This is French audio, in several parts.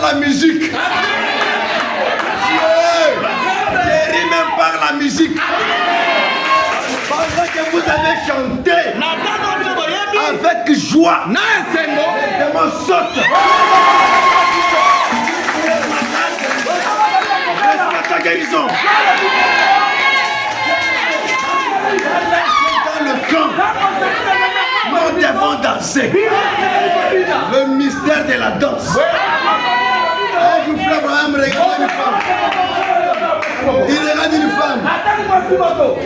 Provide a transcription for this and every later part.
la musique. Dieu guérit même par la musique. Pendant que vous avez chanté avec joie, les démons sautent. Reste ta guérison. Dans le camp, nous devons danser. Le mystère de la danse. Un jour, frère Abraham regarde une femme. Il regarde une femme.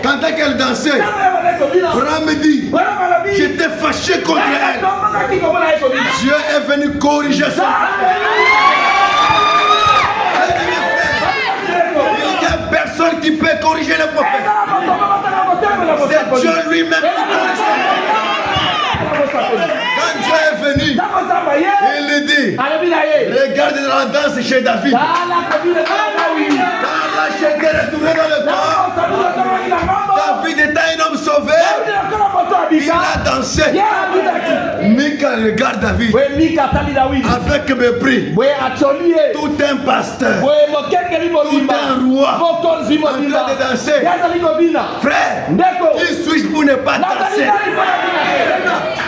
Quand elle dansait, Abraham me dit, j'étais fâché contre elle. Dieu est venu corriger ça. Il n'y a personne qui peut corriger le prophète. C'est Dieu lui-même qui corrige ça. Quand Dieu est venu, il lui dit, regarde la danse chez David. Quand la chair est retournée dans le corps, David était un homme sauvé. Il a dansé. Mika regarde David avec mépris. Tout un pasteur, tout un roi en train de danser. Frère, qui suis-je pour ne pas danser?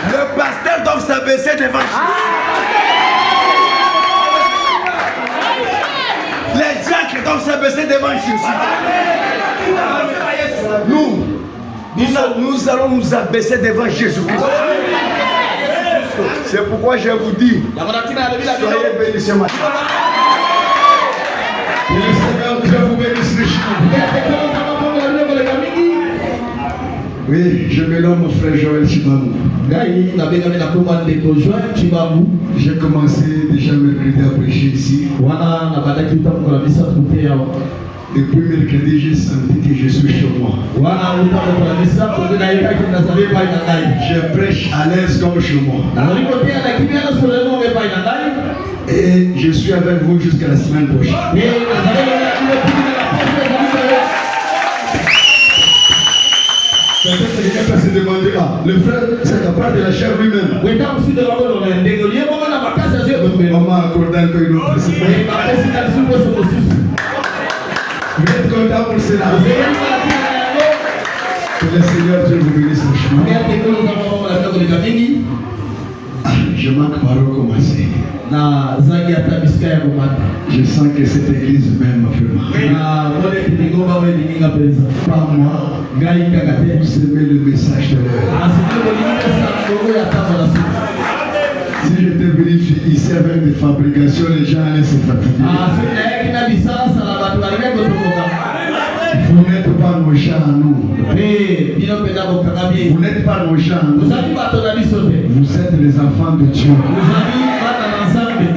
Le pasteur doit s'abaisser devant Jésus. Les diacres doivent s'abaisser devant Jésus. Nous allons nous abaisser devant Jésus-Christ. C'est pourquoi je vous dis, soyez bénis ce matin. Le Seigneur Dieu vous bénisse richement. Oui, je me nomme mon frère Joël Chibamou. J'ai commencé déjà mercredi à prêcher ici. Depuis mercredi, j'ai senti que je suis chez moi. Je prêche à l'aise comme chez moi. Et je suis avec vous jusqu'à la semaine prochaine. Quelqu'un peut se demander, le frère, c'est la part de la chair lui-même. Maman accorde encore une autre. Vous êtes content pour cela? Que le Seigneur Dieu vous bénisse richement. Je manque pas recommencer. Je sens que cette église même m'a fait mal. Pas moi. Vous aimez le message de l'heure. Si j'étais venu ici avec des fabrications, les gens allaient se fatiguer. Vous n'êtes pas nos gens à nous. Vous n'êtes pas nos gens à nous. Vous êtes les enfants de Dieu.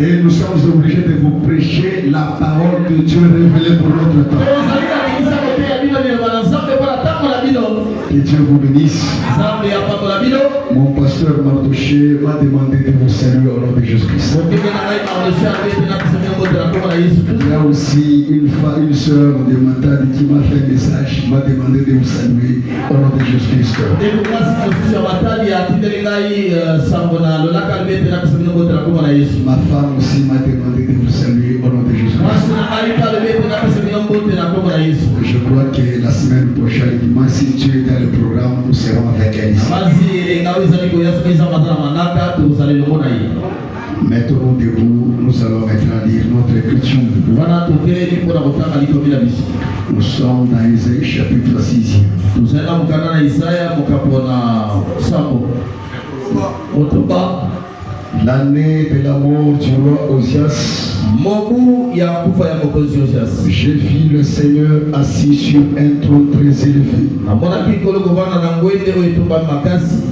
Et nous sommes obligés de vous prêcher la parole de Dieu révélée pour notre temps. Que Dieu vous bénisse. Mon pasteur Mardoché m'a demandé de vous saluer au nom de Jésus-Christ. Il y a aussi une soeur de Matadi qui m'a fait un message, m'a demandé de vous saluer au nom de Jésus-Christ. Ma femme aussi m'a demandé de vous saluer au nom de Jésus-Christ. Je crois que la semaine prochaine, dimanche, si Dieu est dans le programme, nous serons avec elle ici. Mettons-nous debout, nous allons maintenant lire notre écriture. Nous sommes dans Isaïe chapitre 6. L'année de la mort du roi Osias, j'ai vu le Seigneur assis sur un trône très élevé.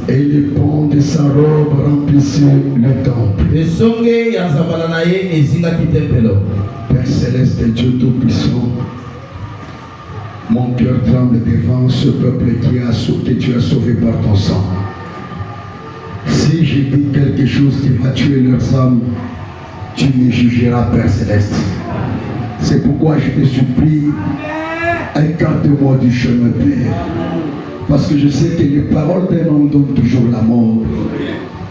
Et les pans de sa robe remplissaient le temple. Père céleste et Dieu Tout-Puissant, mon cœur tremble devant ce peuple que tu as sauvé par ton sang. Si j'ai dit quelque chose qui va tuer leurs âmes, tu me jugeras, Père Céleste. C'est pourquoi je te supplie, écarte-moi du chemin, Père. Parce que je sais que les paroles d'un homme donnent toujours la mort,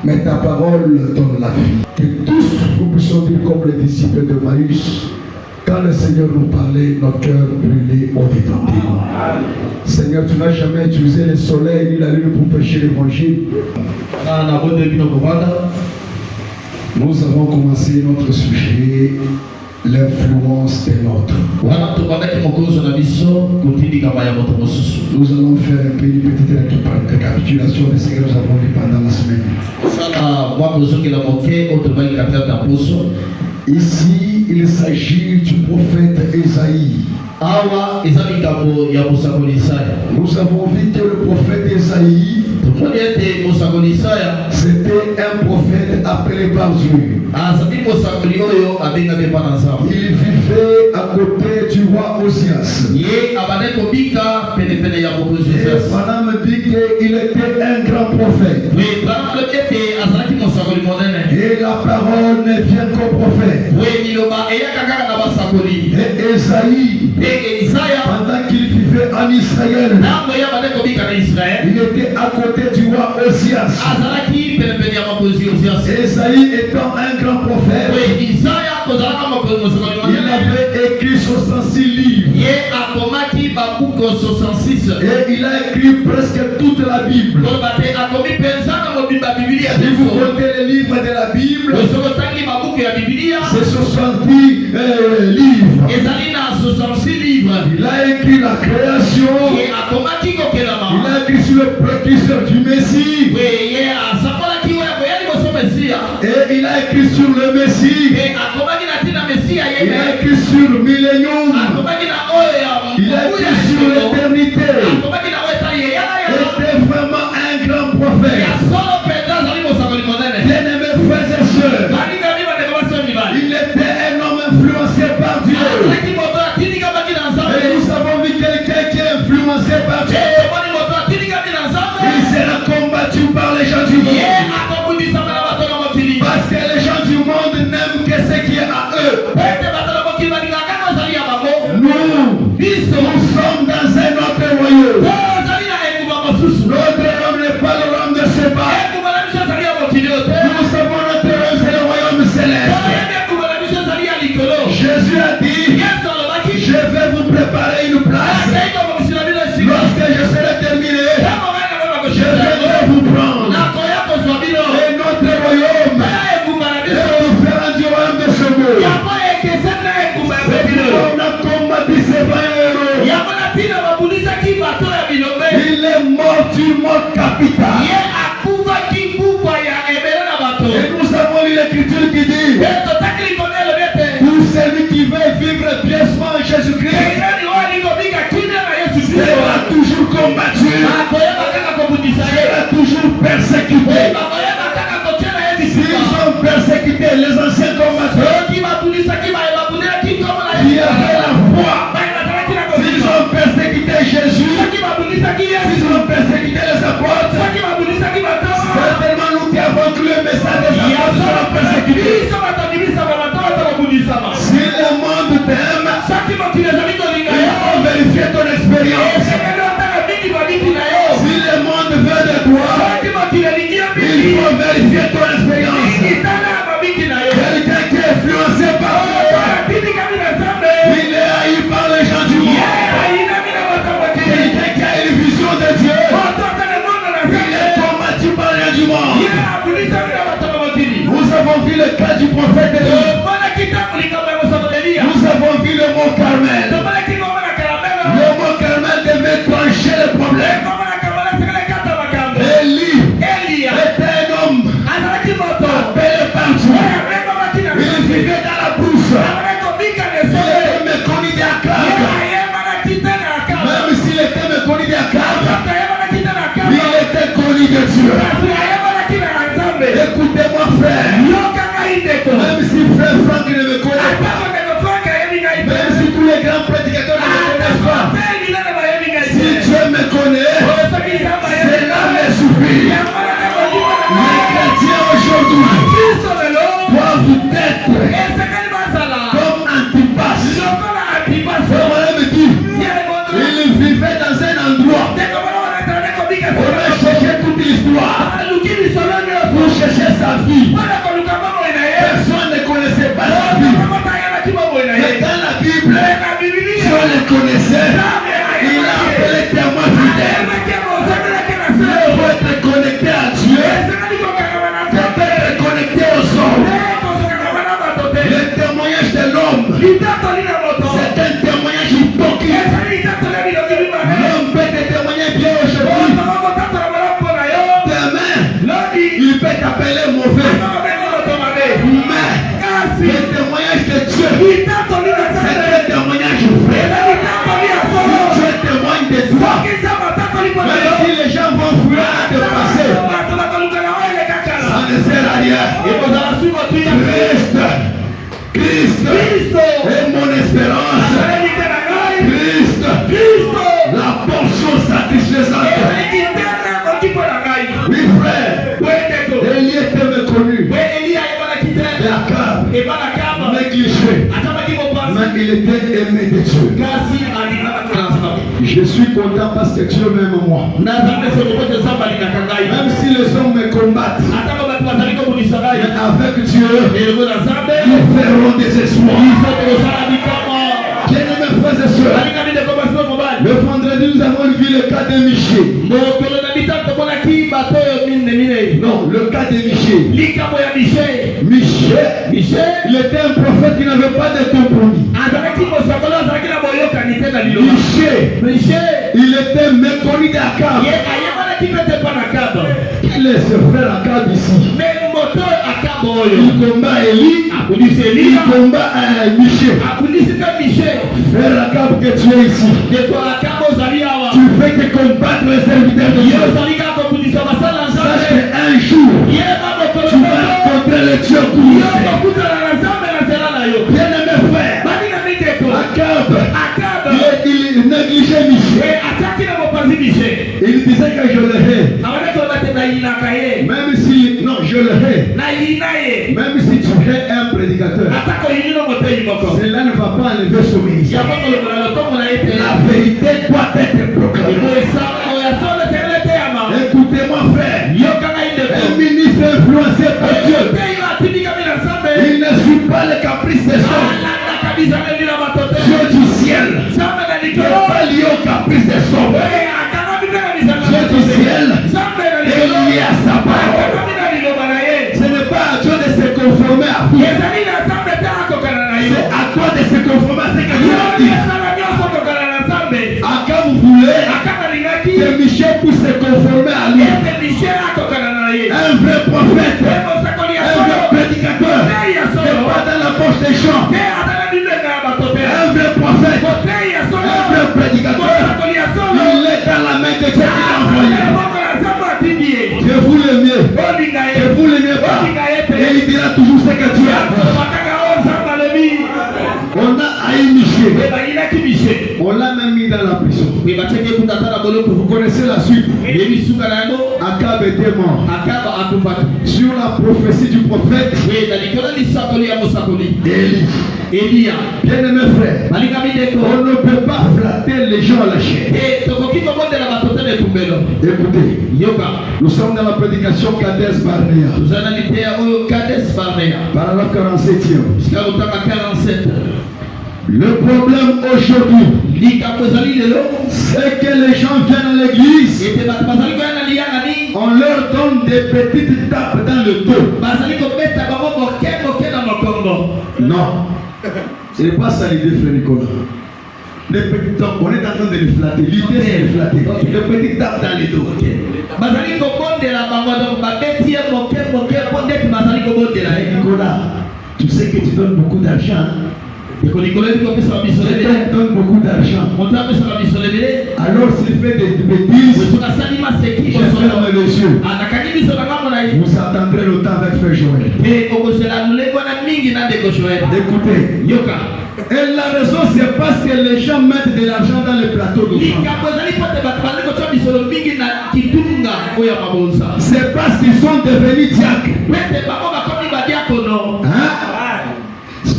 Mais ta parole donne la vie. Que tous nous puissions dire comme les disciples de Maïs, quand le Seigneur nous parlait, nos cœurs brûlaient au-dedans de nous. Seigneur, tu n'as jamais utilisé le soleil ni la lune pour prêcher l'évangile. Nous avons commencé notre sujet, l'influence des nôtres. Nous allons faire un peu une petite récapitulation de ce que nous avons vu pendant la semaine. Ici, il s'agit du prophète Esaïe. Nous avons vu que le prophète Esaïe, c'était un prophète appelé par Dieu. Il vivait à côté du roi Osias. Et Madame dit qu'il était un grand prophète. Et la parole ne vient qu'au prophète. Et Esaïe, pendant qu'il vivait en Israël, il était à côté du roi Osias. Esaïe étant un grand prophète, il avait écrit 66 livres. Et il a écrit presque toute la Bible. Si vous comptez les livres de la Bible, c'est 70 livres. Il a écrit la création. Il a écrit sur le précurseur du Messie. Et il a écrit sur le Messie. Il a écrit sur le millénium. Il a écrit sur l'éternité. Il était vraiment un grand prophète. Bien-aimés frères et sœurs, il était un homme influencé par Dieu. Et nous avons vu quelqu'un qui est influencé par Dieu. Il sera combattu par les gens du monde. Parce que les gens du monde n'aiment que ce qui est à eux. Nous sommes dans un autre royaume. Notre royaume n'est pas le royaume de Séba. Nous savons notre royaume, c'est le royaume céleste. Jésus a dit, je vais vous préparer une place. Lorsque je serai terminé, je vais vous prendre. Et notre royaume est différent du royaume de ce monde. On a combattu ces héros. Il est mort du mort capital. Et nous avons lu l'écriture qui dit, pour celui qui veut vivre pieusement en Jésus-Christ, sera toujours combattu, sera toujours persécuté. S'ils ont persécuté les anciens combattants qui avaient la foi, s'ils ont persécuté Jésus, s'ils ont persécuté les apôtres, certainement nous qui avons cru le message des apôtres serons persécutés. Si le monde t'aime, il faut vérifier ton expérience. Si le monde veut de toi, il faut vérifier ton expérience. Quelqu'un qui est influencé par toi, il est haï par les gens du monde. Quelqu'un qui a une vision de Dieu, il est combattu par les gens du monde. Nous avons vu le cas du prophète Élie. Nous avons vu le mont Carmel. Le mont Carmel devait trancher le problème. Élie était un homme appelé par Dieu. Il vivait dans la brousse. Il était méconnu d'Akab. Même s'il était méconnu d'Akab, il était connu de Dieu. Écoutez-moi frère, même si frère Franck ne me connaît pas, même si tous les grands prédicateurs ne me connaissent pas, si Dieu me connaît, cela me suffit. Les chrétiens aujourd'hui doivent être comme Antipas. Frère me dit, il vivait dans un endroit. On a cherché toute l'histoire pour chercher Mais il était aimé de Dieu. Je suis content parce que Dieu m'aime moi. Même si les hommes me combattent, mais avec Dieu, ils feront des espoirs. Bien-aimés frères et sœurs, le vendredi nous avons vu le cas de Michée. Non, le cas de Michée. Michée, il était un prophète qui n'avait pas de compromis. Michée, il était méconnu d'Akab. Quel est ce frère Akab ici? Il combat Élie, il combat Michée. Frère Akab que tu es ici, tu fais que combattre les serviteurs de Dieu. Sache qu'un jour, tu vas rencontrer le Dieu pour bien-aimé frère, Akab, il négligeait Michée. Il disait que je le hais. Même si, non, je le hais. Même si tu es un prédicateur, cela ne va pas enlever son ministère. La vérité doit être proclamée. Écoutez-moi frère, un ministre influencé par Dieu, il ne suit pas les caprices des hommes. Dieu du ciel n'est pas lié aux caprices des hommes. Dieu du ciel est lié à sa parole. Ce n'est pas à Dieu de se conformer à vous. C'est à toi de se conformer à ce que Dieu a dit. À quand vous voulez que Michel puisse se conformer à lui. Un vrai prophète, un vrai prédicateur, n'est pas dans la poche des gens. Un vrai prophète, un vrai prédicateur, il est dans la main de Dieu qui l'a envoyé. Je vous le mieux, je vous le mieux pas. Et il dira toujours ce que Dieu a dit. On a haï Michée. On l'a même mis dans la prison. Vous connaissez la suite. Akab était mort. Sur la prophétie du prophète Élie. Bien-aimé frère, on ne peut pas flatter les gens à la chair. Écoutez, nous sommes dans la prédication Kades Barnea. Paragraphe 47. Le problème aujourd'hui, c'est que les gens viennent à l'église, on leur donne des petites tapes dans le dos. Non, ce n'est pas ça l'idée, frère Nicolas. Les petites tapes, on est en train de les flatter. L'idée c'est de les flatter. Les petites tapes dans les dos. Nicolas, tu sais que tu donnes beaucoup d'argent. Tu donnes beaucoup d'argent. Alors s'il fait des bêtises, je ferme les yeux. Vous attendrez le temps avec frère Joël. Écoutez, et la raison c'est parce que les gens mettent de l'argent dans les plateaux d'offrande. C'est parce qu'ils sont devenus diacres.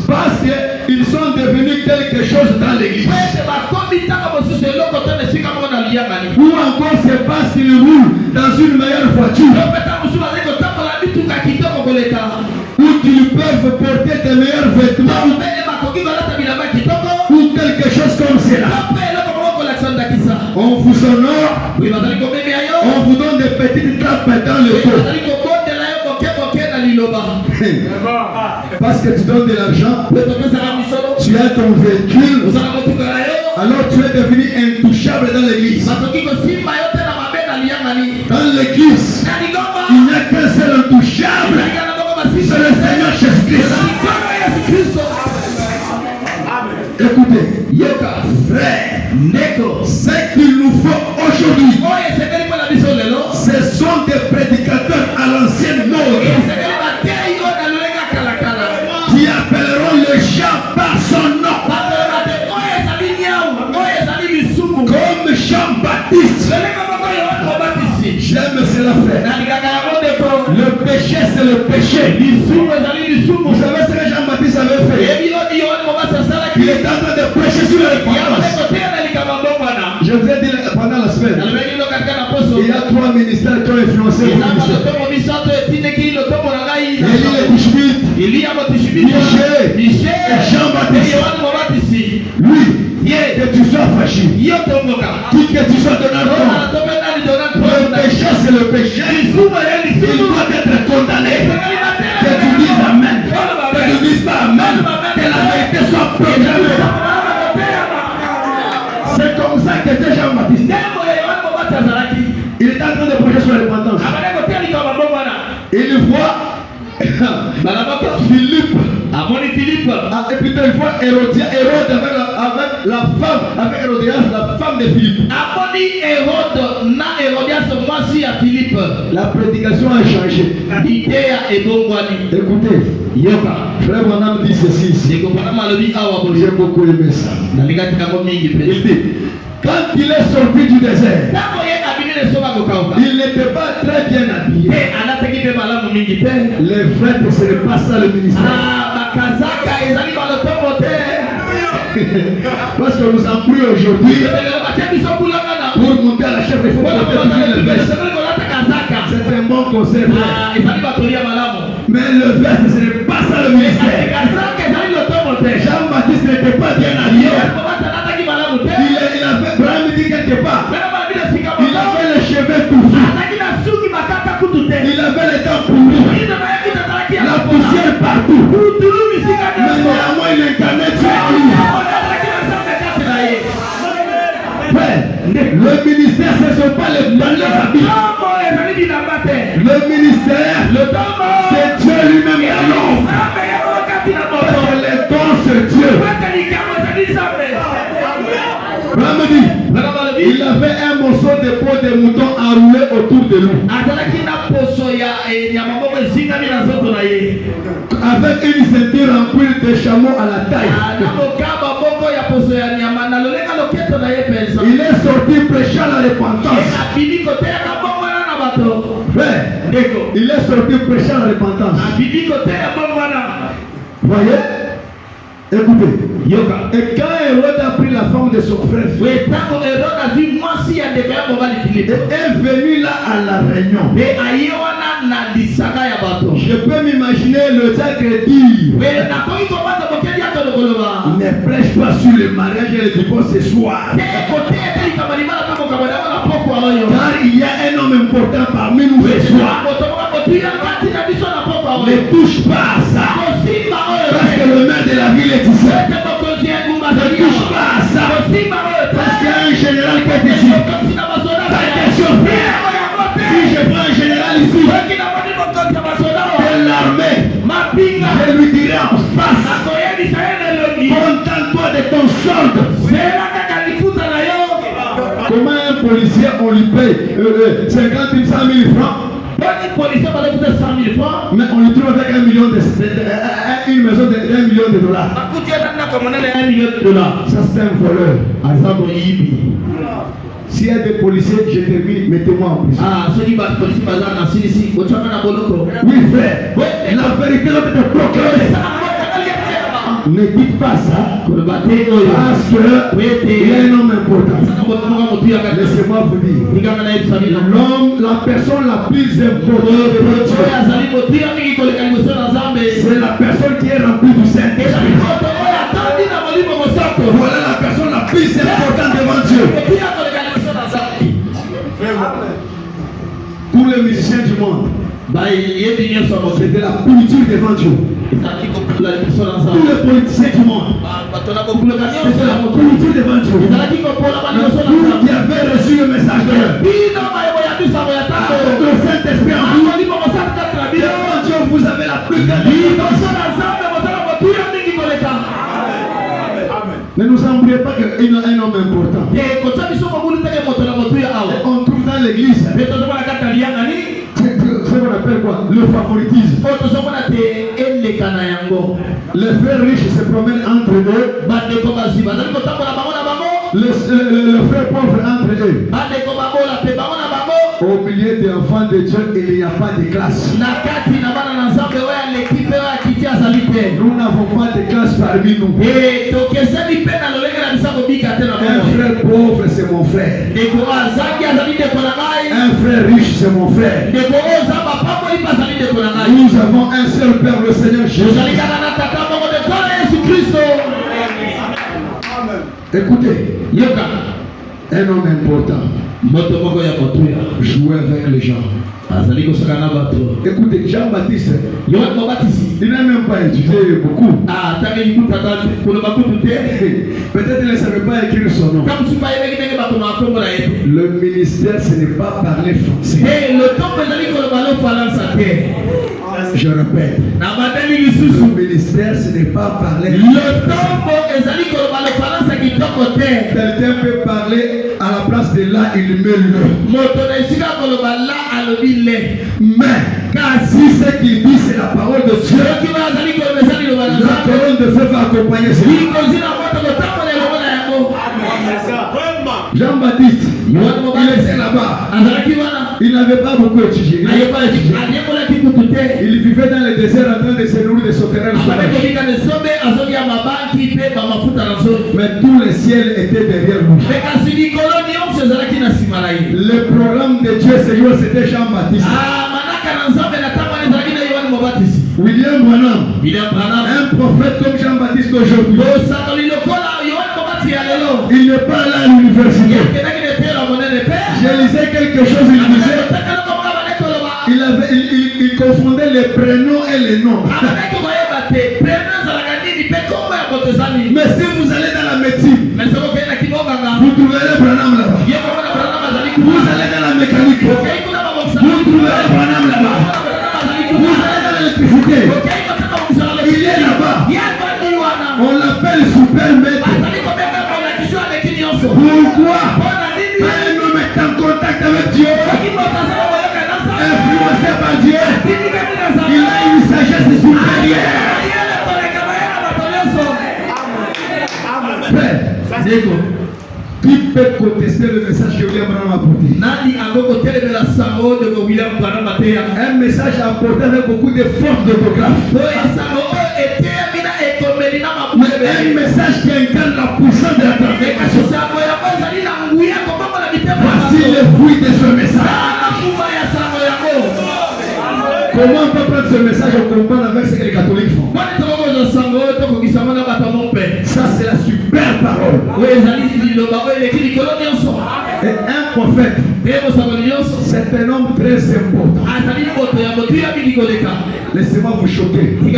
Parce qu'ils sont devenus quelque chose dans l'église. Ou encore c'est parce qu'ils roulent dans une meilleure voiture. Ou qu'ils peuvent porter des meilleurs vêtements. Ou quelque chose comme cela. On vous honore. On vous donne des petites tapes dans le dos. Parce que tu donnes de l'argent, tu as ton véhicule, alors tu es devenu intouchable dans l'église. Dans l'église, il n'y a qu'un seul intouchable, c'est le Seigneur Jésus-Christ. Écoutez, frère, ce qu'il nous faut aujourd'hui, ce sont des prédicateurs à l'ancienne mode qui appelleront les gens par son nom, comme Jean-Baptiste. J'aime cela, frère. Le péché, c'est le péché. Vous savez ce que Jean-Baptiste avait fait? Il est prêcher sur la repentance. Je vous ai dit pendant la semaine, il y a 3 ministères qui ont influencé mon ministère. Élie Michel et Jean-Baptiste. Lui, que tu sois fâché, que tu sois Donald Trump, le péché c'est le péché, il doit être condamné. Que tu dises Amen, que tu dises pas Amen, que la vérité soit proclamée. C'est comme ça qu'était Jean-Baptiste. Il est en train de prêcher sur la repentance. Il voit Philippe. Et plutôt il voit Hérode avec la femme, avec Hérodias, la femme de Philippe. La prédication a changé. Écoutez, frère Branham dit ceci. J'ai beaucoup aimé ça. Il dit, quand il est sorti du désert, il n'était pas très bien habillé. Les frères, ce n'est pas ça le ministère. Parce que nous en prions aujourd'hui pour monter à la chef, il faut porter le veste. C'est un bon conseil, frère. Mais le veste, ce n'est pas ça le ministère. Jean-Baptiste n'était pas bien habillé. Il avait vraiment dit quelque part. Il avait les cheveux touffus. Il avait les dents pourries. La poussière partout. Mais néanmoins, il incarnait Dieu en lui. Le ministère, ce ne sont pas les habits. Le ministère, c'est Dieu lui-même qui l'offre. Les dons, c'est Dieu. Il avait un morceau de peau de mouton enroulé autour de lui. Avec une ceinture en cuir de chameau à la taille. Il est sorti prêchant la repentance. Il est sorti prêchant la repentance. Voyez? Écoutez, et quand Hérode a pris la femme de son frère, est venu là à la réunion. Je peux m'imaginer le diacre dire, ne prêche pas sur le mariage et le divorce ce soir. Car il y a un homme important parmi nous ce soir. Ne touche pas à ça. Parce que le maire de la ville est ici. Ne touche pas à ça. Parce qu'il y a un général qui est ici. Ta question, frère. Si je prends un général ici de l'armée, je lui dirai en face, contente-toi de ton solde. Comment un policier on lui paye 50 000, 100 000 francs? Mais on lui trouve avec une maison de $1 million. Ça c'est un voleur. S'il y a des policiers, je termine, mettez-moi en prison. Oui frère, la vérité doit être proclamée. Ne dites pas ça parce qu'il y a un homme important. Laissez-moi vous dire, l'homme, la personne la plus importante de Dieu, c'est la personne qui est remplie du Saint-Esprit. Voilà la personne la plus importante devant Dieu. Pour les musiciens du monde, c'est de la pourriture devant Dieu. Tous les politiciens du monde, c'est de la pourriture devant Dieu. Vous qui avez reçu le message de le Saint-Esprit en vous, devant Dieu vous avez la plus grande. Ne nous embriez pas qu'il y a un homme important. On trouve dans l'église ce qu'on appelle quoi? Le favoritisme. Les frères riches se promènent entre eux. Le frère pauvre entre eux. Au milieu des enfants de Dieu, il n'y a pas de classe. Nous n'avons pas de classe parmi nous. Un frère pauvre, c'est mon frère. Un frère riche, c'est mon frère. Nous avons un seul Père, le Seigneur Jésus. Écoutez, un homme important jouer avec les gens. Écoutez, Jean-Baptiste, il n'a même pas étudié beaucoup. Peut-être qu'il ne savait pas écrire son nom. Le ministère, ce n'est pas parler français. Je répète, le ministère, ce n'est pas parler français. Quelqu'un peut parler à la place de là, il met le. Mais si ce qu'il dit, c'est la parole de Dieu, la colonne de feu va accompagner ce. Jean-Baptiste, il était là-bas. Il n'avait pas beaucoup étudié. Il vivait dans le désert en train de se nourrir de sauterelles sauvages. Mais tout le ciel était derrière lui. Le programme de Dieu, Seigneur, c'était Jean-Baptiste. William Branham, un prophète comme Jean-Baptiste aujourd'hui. Il n'est pas là à l'université. Je lisais quelque chose, il disait, il confondait les prénoms et les noms. Mais si vous allez dans la médecine, vous trouverez Branham là-bas. Vous allez dans la mécanique, vous trouverez Branham là-bas. Vous allez dans l'électricité, il est là-bas. On l'appelle super maître. Pourquoi? Quand un homme est en contact avec Dieu, influencé par Dieu, il a une sagesse supérieure. Frère, qui peut contester le message que William Branham a apporté? Un message apporté avec beaucoup de force d'orthographe. Un message qui incarne la puissance de la transformation. Voici le fruit de ce message. Comment on peut prendre ce message et comprendre avec ce que les catholiques font? Ça, c'est la super parole. Et un prophète, c'est un homme très important. Laissez-moi vous choquer. Et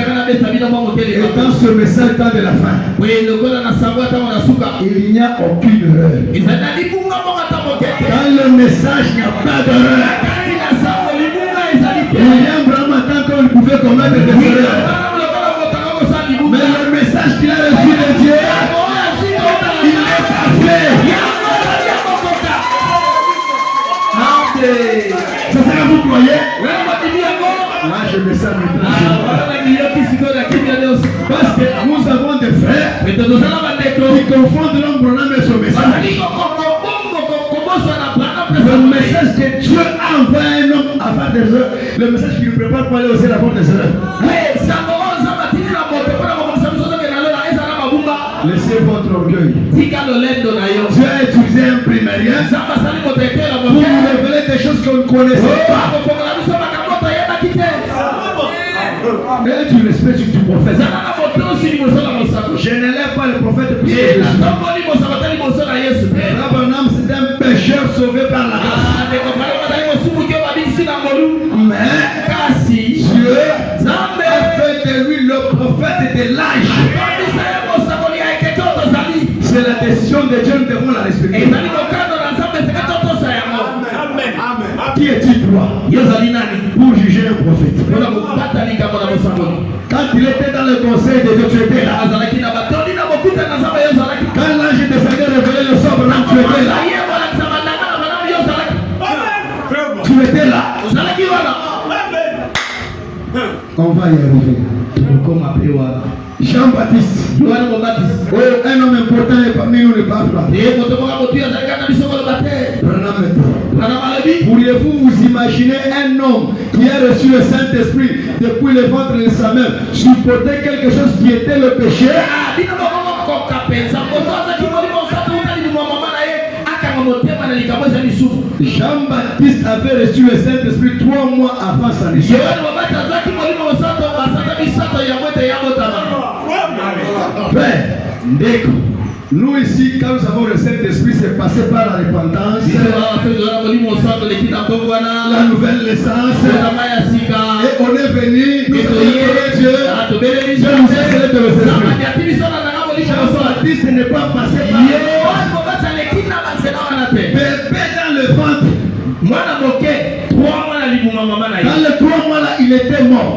dans ce message, temps de la fin, il n'y a aucune erreur. Dans le message, il n'y a pas d'erreur. William Branham, tant qu'on pouvait commettre des erreurs. Mais le message qu'il a reçu de Dieu, il est parfait. C'est ça que vous croyez? Là, je me sens maintenant. Parce que nous avons des frères qui confondent l'homme Branham et son message. Le message que Dieu a envoyé un homme à faire des erreurs, le message qui nous prépare pour aller au ciel avant des erreurs. Laissez votre orgueil. Dieu a utilisé un primérien pour nous révéler des choses qu'on ne connaissait pas. Et tu respectes du prophète. Je n'élève pas le prophète pour Jésus. Branham, c'est un pécheur sauvé par la grâce. Mais Dieu a fait de lui le prophète de l'âge. C'est la décision de Dieu, nous devons la respecter. Qui est-il toi pour juger un prophète? Quand il était dans le conseil de Dieu, tu étais là. Quand l'ange descendait révéler le sort, tu étais là. Tu étais là. On va y arriver. Jean-Baptiste, un homme important et parmi nous ne parle pas. Branham est Pourriez-vous vous imaginer un homme qui a reçu le Saint-Esprit depuis le ventre de sa mère supporter quelque chose qui était le péché? Jean-Baptiste avait reçu le Saint-Esprit 3 mois avant sa naissance. Nous ici, quand nous avons le Saint-Esprit, c'est passé par la repentance, la nouvelle naissance, et on est venu, nous avons Dieu, Dieu nous a célébré de le Saint-Esprit. Jean-Baptiste n'est pas passé par bébé dans le ventre. Dans les 3 mois là, il était mort.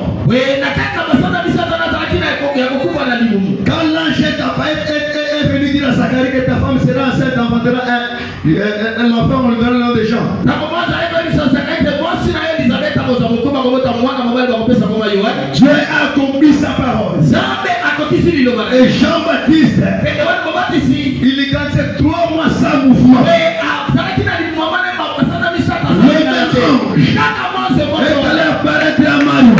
Quand l'ange est venu dire à Zacharie que ta femme sera enceinte, enfantera un enfant, on lui donnera le nom de Jean. Dieu a accompli sa parole. Et Jean-Baptiste, il est grandi 3 mois sans mouvement. Est allé apparaître à Marie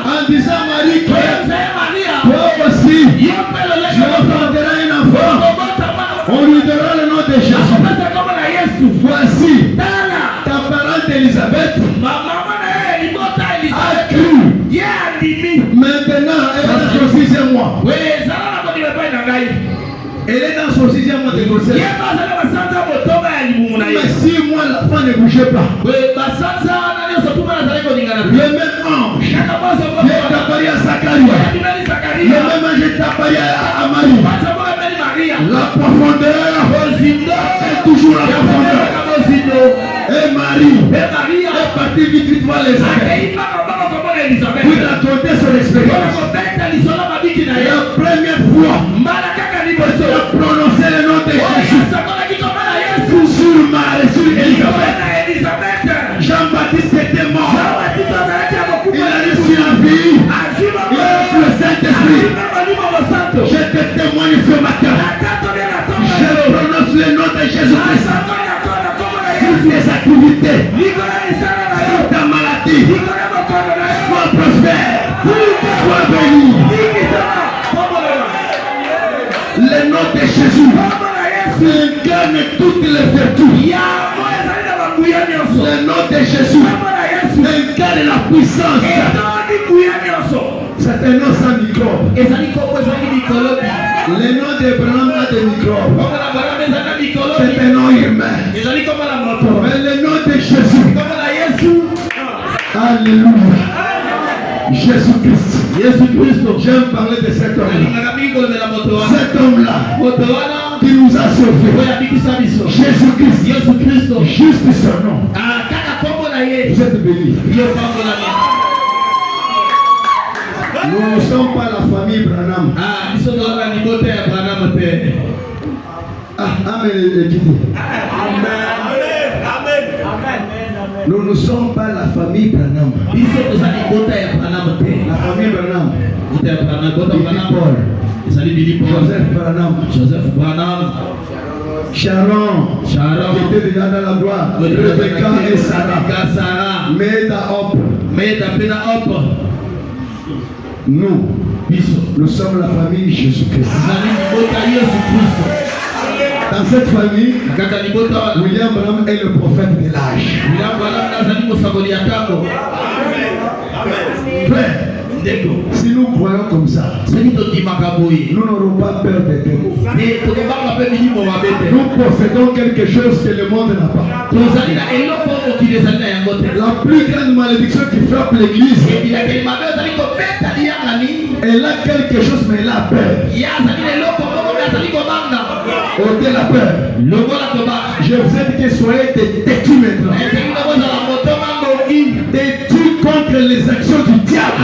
en disant Marie que toi aussi tu enfanteras un enfant, on lui donnera le nom de Jésus. Voici ta parente Elisabeth a cru. Maintenant elle est dans son 6e mois. Elle est dans son 6e mois de grossesse. Mais 6 mois, l'enfant ne bougeait pas. Le même ange qui est apparu à Zacharie, le même ange est apparu à Marie. La profondeur est toujours la profondeur. Et Marie est partie vite voir les Zacharie. Vous racontez son expérience. La première fois, elle a prononcé le nom de Jésus sur Elisabeth. Jean-Baptiste était mort. Il a reçu la vie. Il a reçu le Saint-Esprit. Je te témoigne ce matin. Je prononce le nom de Jésus-Christ sur tes activités, sur ta maladie. Sois prospère, sois béni. Le nom de Jésus incarne toutes les vertus. Le nom de Jésus incarne la puissance. C'est un nom sans microbe. Le nom d'Abraham a des microbes. C'est un nom humain. Mais le nom de Jésus, alléluia, Jésus-Christ. J'aime parler de cet homme-là. Cet homme-là qui nous a sauvés. Jésus-Christ. Juste son nom. Vous êtes bénis. Nous ne sommes pas la famille Branham. Nous ne sommes pas la famille Branham. La famille Branham. Billy Paul. Joseph Branham. Sharon. Qui était déjà dans la gloire. Rebecca et Sarah. Meda Hop. Nous sommes la famille Jésus-Christ. Dans cette famille, William Branham est le prophète de l'âge. Frère, si nous croyons comme ça, nous n'aurons pas peur des démons. Nous possédons quelque chose que le monde n'a pas. La plus grande malédiction qui frappe l'église, elle a quelque chose, mais elle a peur. Ôtez la peur. Je vous ai dit que soyez têtus maintenant. Têtus contre les actions du diable.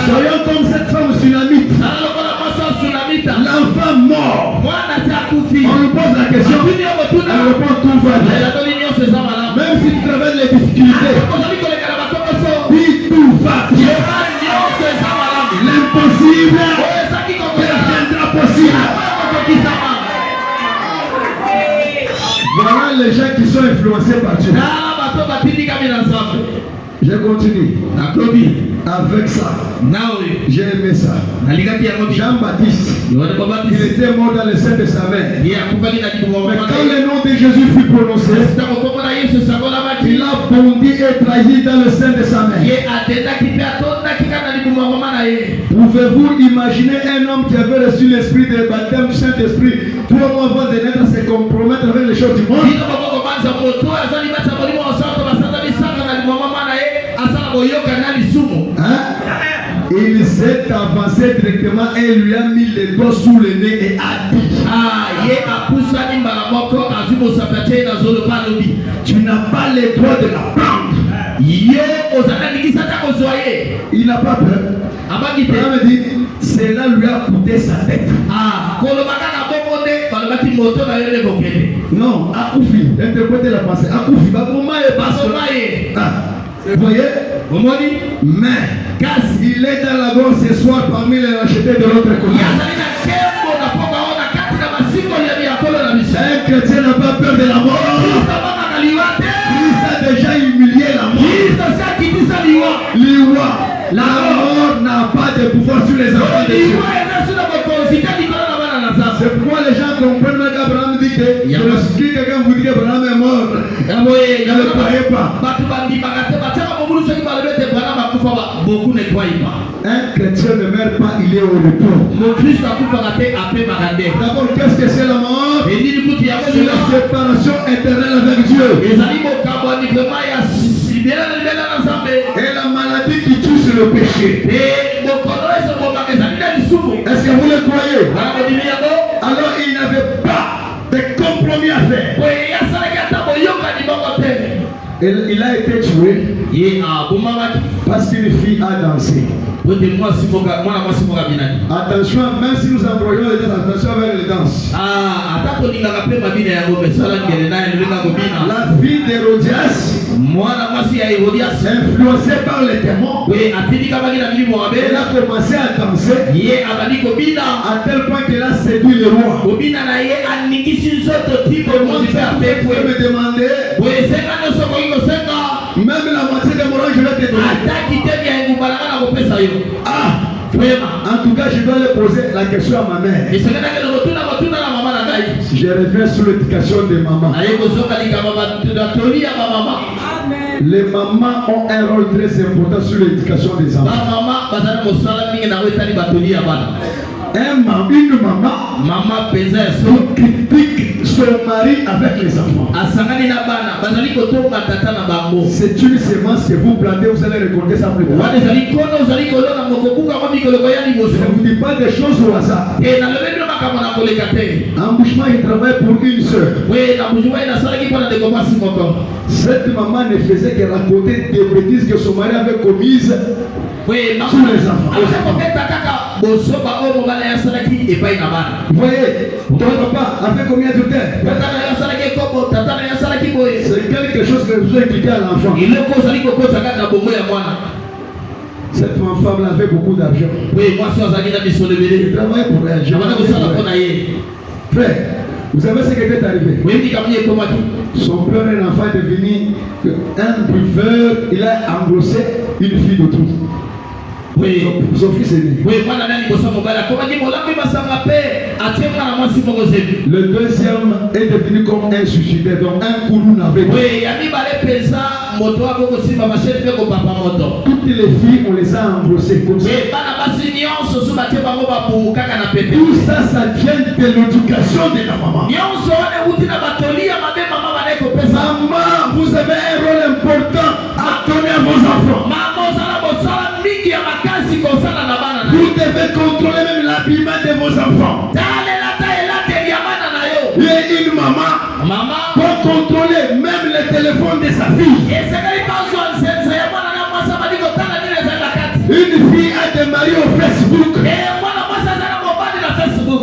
Soyons comme cette femme tsunamite. L'enfant mort. On lui pose la question. Elle répond tout va bien. Même si tu traverses les difficultés, dis tout va bien. L'impossible deviendra possible. sont influencés par Dieu. Je continue. Avec ça, j'ai aimé ça. Jean-Baptiste, il était mort dans le sein de sa mère. Mais quand le nom de Jésus fut prononcé, il a bondi et trahi dans le sein de sa mère. Pouvez-vous imaginer un homme qui avait reçu l'esprit de baptême du Saint-Esprit 3 mois avant de naître se compromettre avec les choses du monde? Il s'est avancé directement et lui a mis les doigts sous le nez et a dit: tu n'as pas le droit de la prendre. Il n'a pas peur. Il dit, cela lui a coûté sa tête. Non, Akoufi, interprétez la pensée. Akoufi, vous voyez? Mais il est dans la gorge ce soir parmi les rachetés de l'autre côté. Un chrétien n'a pas peur de la mort. Christ a déjà humilié la mort. La mort n'a pas de pouvoir sur les enfants de Dieu. C'est pourquoi les gens comprennent qu'Abraham dit que si quelqu'un vous dit qu'Abraham est mort, ne le croyez pas. Un chrétien ne meurt pas, il est au repos. D'abord, qu'est-ce que c'est la mort? C'est la séparation éternelle avec Dieu. Et la maladie qui tue, c'est le péché. Est-ce que vous le croyez? Alors il n'avait pas de compromis à faire. Il a été tué parce qu'une fille a dansé. Attention, même si nous employons les danses, attention avec les danses. La fille d'Hérodias, influencée par les démons, elle a commencé à danser à tel point qu'elle a séduit le roi. Vous pouvez me demander, même la moitié de mon rang, je vais te donner. En tout cas, je dois lui poser la question à ma mère. Je reviens sur l'éducation des mamans. Les mamans ont un rôle très important sur l'éducation des enfants. Une maman critique son mari avec les enfants. C'est une sémence que vous plantez, vous allez récolter ça plus tard. Je ne vous dis pas des choses au hasard. Embouchement, il travaille pour une soeur. Cette maman ne faisait que raconter des bêtises que son mari avait commises sur les enfants. Vous voyez, ton papa a fait combien de terre? C'est quelque chose que vous expliquez à l'enfant. Cette femme avait beaucoup d'argent. Il travaillait pour elle. Frère, vous savez ce qui était arrivé? Son père, un enfant, est devenu un buveur. Il a engrossé une fille de tout. Son fils est né. Le deuxième est devenu comme un suicidaire, donc un coulou n'avait pas. Toutes les filles, on les a engrossées comme ça. Tout ça, ça vient de l'éducation de la maman. Maman, vous avez un rôle important à donner à vos enfants. Vous devez contrôler même l'habillement de vos enfants. Et une maman pour contrôler même le téléphone de sa fille. Une fille a démarré au Facebook.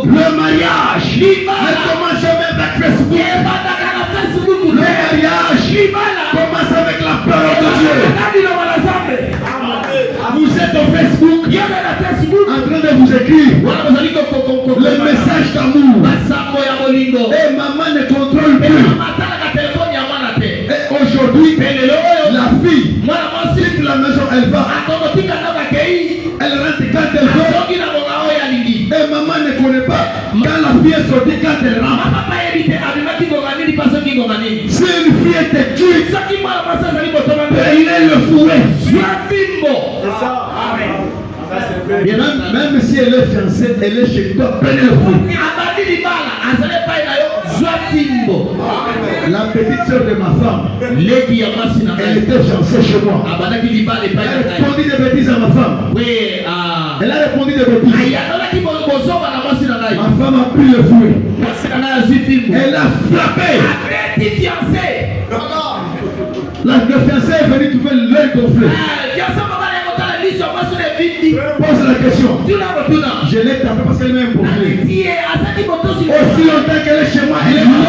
Le mariage ne commence jamais avec Facebook. Le mariage commence avec la parole de Dieu. Vous êtes au Facebook en train de vous écrire le message d'amour. Et maman ne contrôle plus. aujourd'hui, la fille quitte la maison, elle va. Elle rentre quand elle veut. Et maman ne connaît pas quand la fille est sortie, quand elle rentre. Si une fille était cuite, prenez le fouet. C'est ça. Même si elle est fiancée, elle est chez toi, prenez le fouet. La petite soeur de ma femme, elle était fiancée chez moi. Elle a répondu des bêtises à ma femme. Elle a répondu des bêtises. Ma femme a pris le fouet. Elle a frappé. Le fiancé est venu trouver l'œil gonflé. Pose la question. Je l'ai tapé parce qu'elle m'a imposé. Aussi longtemps qu'elle est chez moi, elle est morte.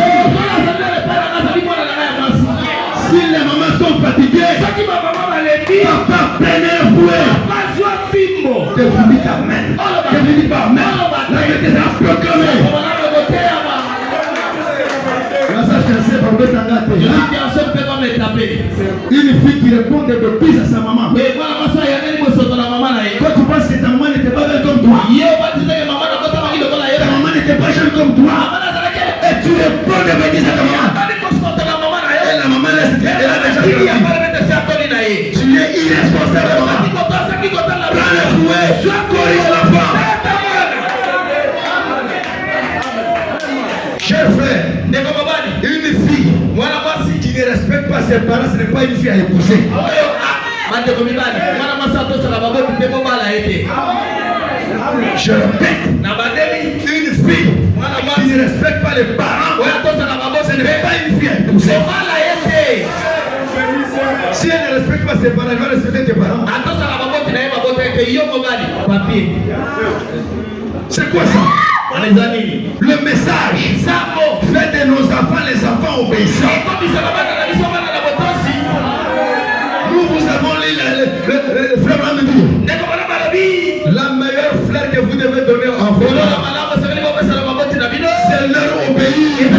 Si les mamans sont fatiguées, papa prenez le fouet. Que vous dites amen. Que vous dites pas amen. La vérité sera proclamée. Une fille qui répond des bêtises à sa maman. Quand tu penses que ta maman n'était pas belle comme toi, ta maman n'était pas jeune comme toi, et tu réponds des bêtises à ta maman. Et la maman elle a déjà dit, tu es irresponsable. Prends le fouet, corrige l'enfant. Cher frère, une fille qui ne respecte pas ses parents, ce n'est pas une fille à épouser. Je répète, une fille qui ne respecte pas les parents, ce n'est pas une fille à épouser. Si elle ne respecte pas ses parents, elle va respecter tes parents. C'est quoi ça? Le message fait de nos enfants les enfants obéissants. Nous vous avons lu le frère Mamedou. La meilleure fleur que vous devez donner aux enfants, c'est leur obéir.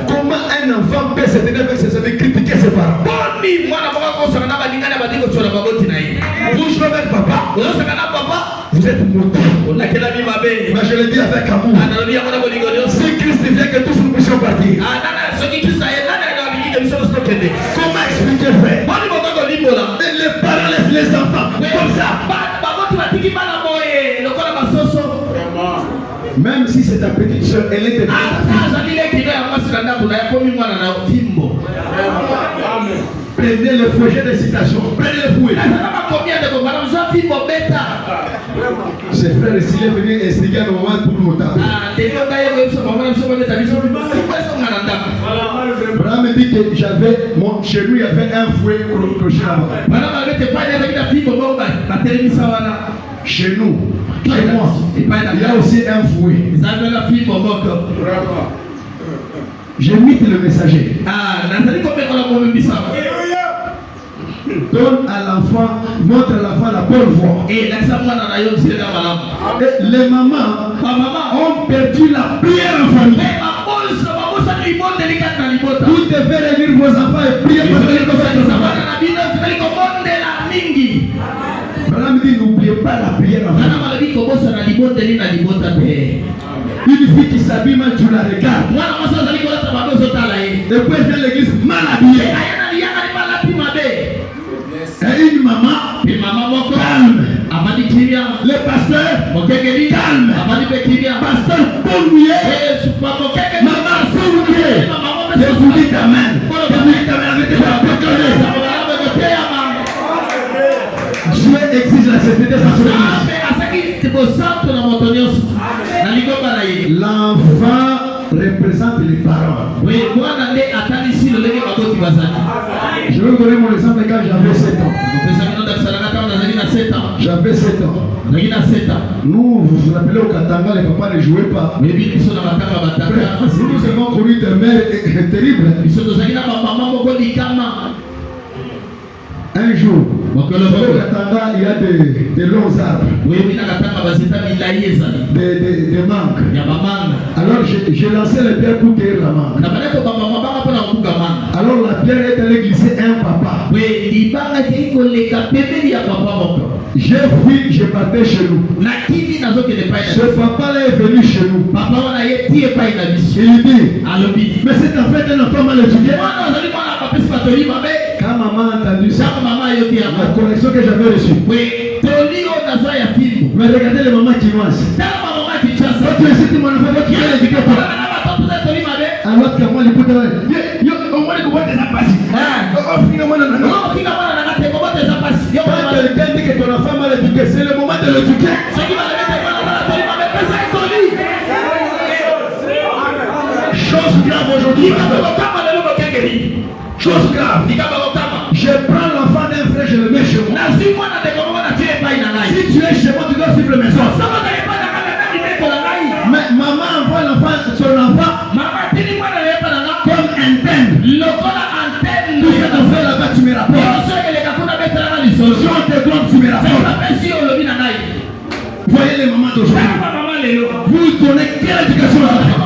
Comment un enfant peut se tenir avec ses amis, critiquer ses parents? Vous jouez avec papa, vous êtes monté. Mais je le dis avec amour. Si Christ vient, que tous nous puissions partir. Comment expliquer, frère? Et les parents laissent les enfants comme ça. Même si c'est ta petite soeur, elle est prenez le fouet de citation. Prenez le fouet. Ses frères, s'il est venu instiguer à nos mamans pour nous taper. Abraham me dit que chez lui, il y avait un fouet crochet là-bas. Chez nous, chez moi, il y a aussi un fouet. J'imite le messager. Donne à l'enfant, montre à l'enfant la bonne voie. Et les mamans ont perdu la prière en famille. Vous devez réunir vos enfants et prier pour les Madame dit, n'oubliez pas la prière en famille. Une fille qui s'habille mal, tu la regardes. Et puis elle vient à l'église mal habillée. Et une maman calme. Le pasteur calme. Pasteur pollué. Maman pollué. Je vous dis amen. Je vous dis amen avec la proclamée. Dieu exige la sécurité sans l'enfant représente les parents. Je vais vous donner mon exemple quand j'avais 7 ans. J'avais 7 ans. Nous, vous vous rappelez au Katanga, les papas ne jouaient pas. Nous avons connu des mères terribles. Un jour, il y a des longs arbres. Des mangues. Alors j'ai lancé la pierre pour cueillir la mangue. Alors la pierre est allée glisser un papa. J'ai fui, j'ai parti chez nous. Ce papa-là est venu chez nous. Il dit, mais c'est en fait un enfant mal étudié. Quand maman a entendu ça, la correction que j'avais reçue. Mais regardez les mamans chinoises. Votre récit, mon enfant, votre frère éduqué par alors que moi, les potes, on va les combattre des apassis. Quand quelqu'un dit que ton enfant mal éduqué, c'est le moment de l'éduquer. Chose grave aujourd'hui. Chose grave. Je prends l'enfant d'un frère, je le mets chez moi. Si tu es chez moi, tu dois suivre mes ordres. Mais maman envoie son enfant comme antenne. Tout ce qu'on fait là-bas, tu me rapportes. Si on te donne, tu me rapportes. Voyez les mamans d'aujourd'hui. Vous donnez quelle éducation à l'enfant?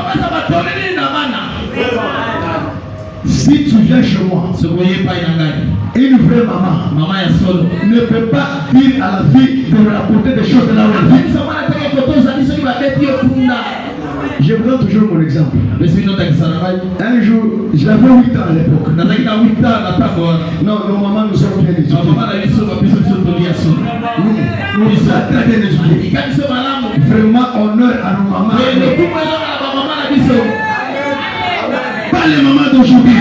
Si tu viens chez moi, une vraie maman ne peut pas dire à la fille de rapporter des choses de la vie. Je vous donne toujours mon exemple. Un jour, j'avais 8 ans à l'époque. Non, nos mamans nous ont bien éduqués. Nous sommes très bien éduqués. Vraiment honneur à nos mamans. Pas les mamans d'aujourd'hui.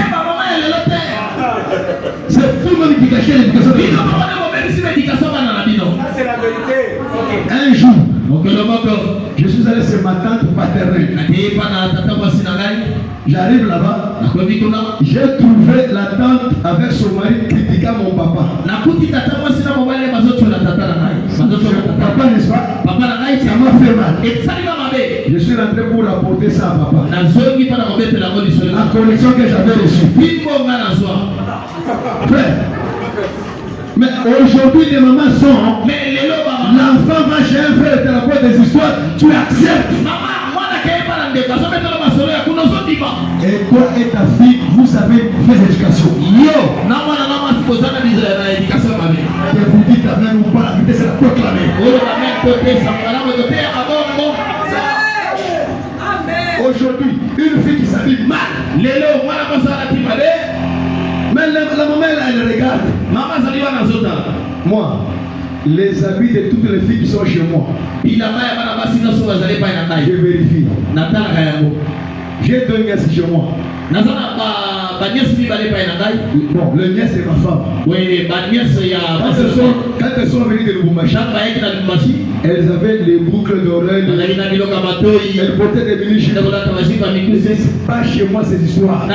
C'est vous-même qui cachez l'éducation de l'enfant. C'est la vérité. Un jour, je suis allé chez ma tante paternelle. J'arrive là-bas. J'ai trouvé la tante avec son mari critiquant mon papa. Papa, n'est-ce pas? Ça m'a fait mal. Je suis rentré pour rapporter ça à papa. La correction que j'avais reçue. Frère. Mais aujourd'hui, les mamans sont. L'enfant va chez un frère et te rapporte des histoires. Tu acceptes. Et toi et ta fille, vous avez fait l'éducation. Et vous dites amen ou pas, la vérité c'est la proclamer. Aujourd'hui, une fille qui s'habille mal. Mais la maman elle regarde. Moi, les habits de toutes les filles qui sont chez moi, je vérifie. J'ai 2 nièces chez moi. Bon, le nièce c'est ma femme. Quand elles sont venues de Lubumbashi, elles avaient les boucles d'oreilles, elles portaient des mini-jupes. C'est pas chez moi ces histoires.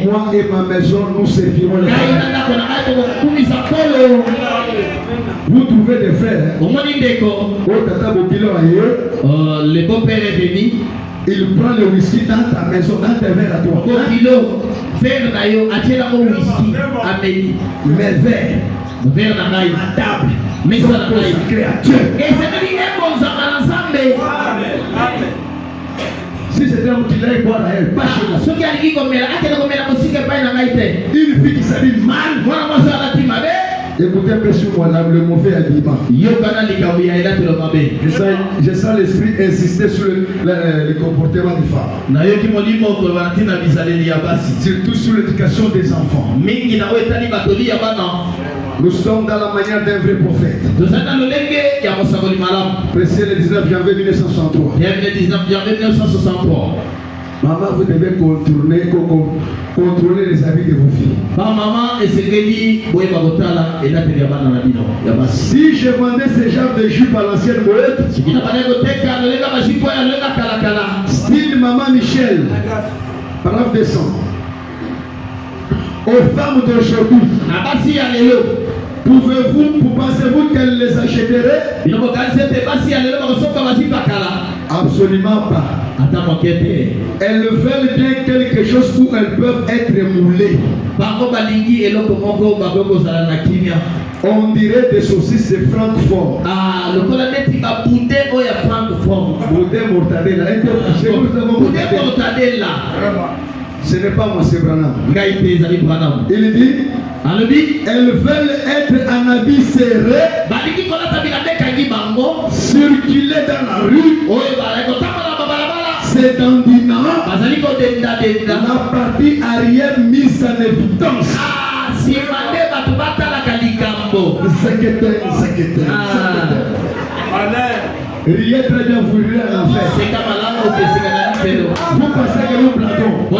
Moi et ma maison, nous servirons les femmes. Vous trouvez des frères, le beau-père est venu. Il prend le whisky dans ta maison, dans tes verres à toi. Mes verres, à table, mais sont consacrés à Dieu. Si c'était un petit lait, boire à elle, pas chez moi. Une fille qui s'habille mal, écoutez un peu sur moi, le mauvais habillement. Je sens l'esprit insister sur le comportement des femmes. Surtout sur l'éducation des enfants. Nous sommes dans la manière d'un vrai prophète. Précis le 19 janvier 1963. Maman, vous devez contrôler les habits de vos filles. Si je vendais ce genre de jupe à l'ancienne moette, style Maman Michel, paragraphe 200. Aux femmes d'aujourd'hui, pensez-vous qu'elles les achèteraient? Absolument pas. Elles veulent bien quelque chose où elles peuvent être moulées. On dirait des saucisses de Francfort. Ah, le colonel dit que boudé ou ya Francfort. Boudé mortadella. Chez nous nous avons boudé mortadella. Ce n'est pas moi, c'est Branham. Il dit, elles veulent être en habit serré, circuler dans la rue, c'est dandinant, la partie arrière mise en évidence. Riez très bien, vous rirez en enfer. Vous pensez que nous platons. Vous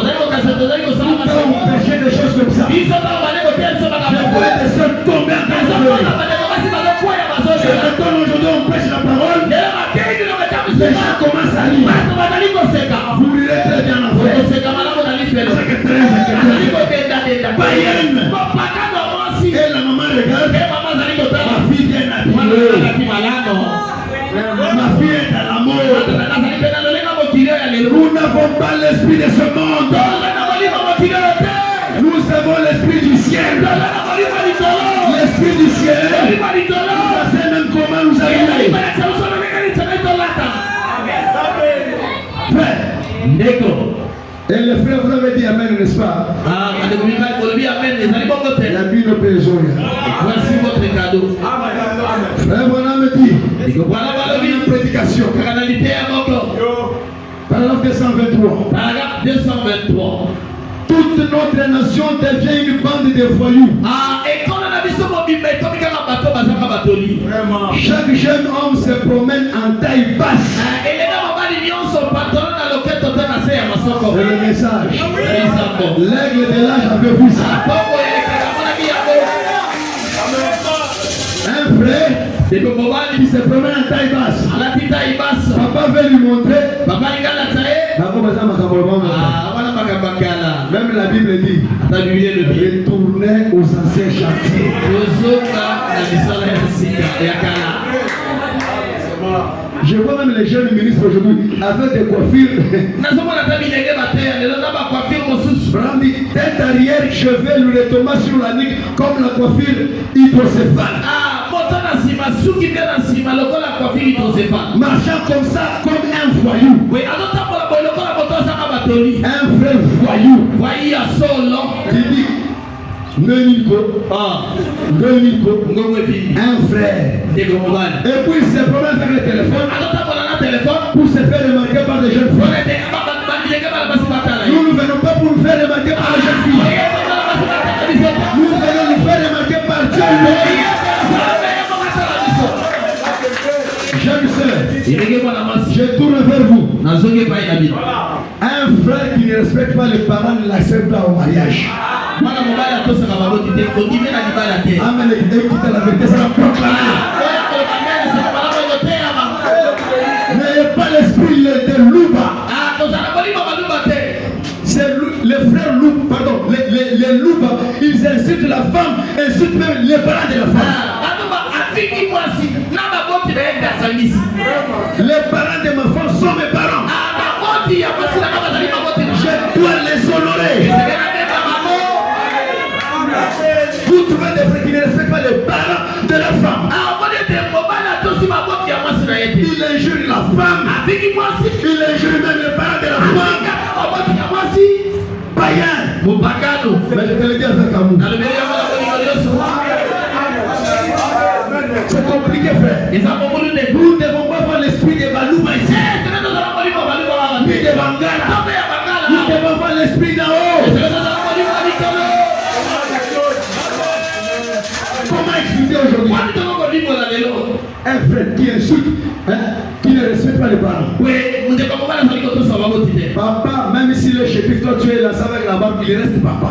péchez des choses comme ça. Je vois des seuls tomber en train de pleurer. Je retourne aujourd'hui, on prêche la parole. Les gens commencent à rire. Vous rirez très bien en enfer. Païenne. Et la maman regarde. Ma fille vient habillée. Ma fille est à la mort. Nous n'avons pas l'esprit de ce monde. Nous avons l'esprit du ciel. L'esprit du ciel. Nous savons même comment nous arriver. Frère. Et le frère vous avez dit amen, n'est-ce pas? La Bible besoin. Voici votre cadeau. Frère Branham me dit. Une prédication. Paragraphe 223. Paragraphe 223. Toute notre nation devient une bande de voyous. Chaque jeune homme se promène en taille basse. C'est le message. L'aigle de l'âge avait vu ça. Un frère qui se promène en taille basse. Papa veut lui montrer. Même la Bible dit retournez aux anciens chantiers. Je vois même les jeunes ministres aujourd'hui avec des coiffures. Tête arrière, cheveux, le retomba sur la nuque comme la coiffure hydrocéphale. Marchant comme ça, comme un voyou. Un vrai voyou. Il dit un frère. Et puis il se promène avec le téléphone pour se faire remarquer par des jeunes filles. Nous ne venons pas pour nous faire remarquer par les jeunes filles. Nous venons nous faire remarquer par Dieu. Jeune soeur, je tourne vers vous. Un frère qui ne respecte pas les parents ne l'accepte pas au mariage. Amen. Écoutez la vérité, ça va proclamer. N'ayez pas l'esprit de Louba. C'est les frères Louba, pardon, les Louba, ils insultent la femme, insultent même les parents de la femme. Les parents de ma femme sont mes parents. Je dois les honorer. Vous trouvez des frères qui ne respectent pas les parents de la femme. Il injure la femme. Il injure même les parents de la femme. Païen. Mais je te le dis avec amour. C'est compliqué, frère. Nous ne devons pas avoir l'esprit de Balouba ici. Ni de Bangala. Nous devons avoir l'esprit d'en haut. Comment expliquer aujourd'hui? Un frère qui insulte, qui ne respecte pas les parents. Papa, même s'il est chez toi, tu es là avec la barbe, il reste papa.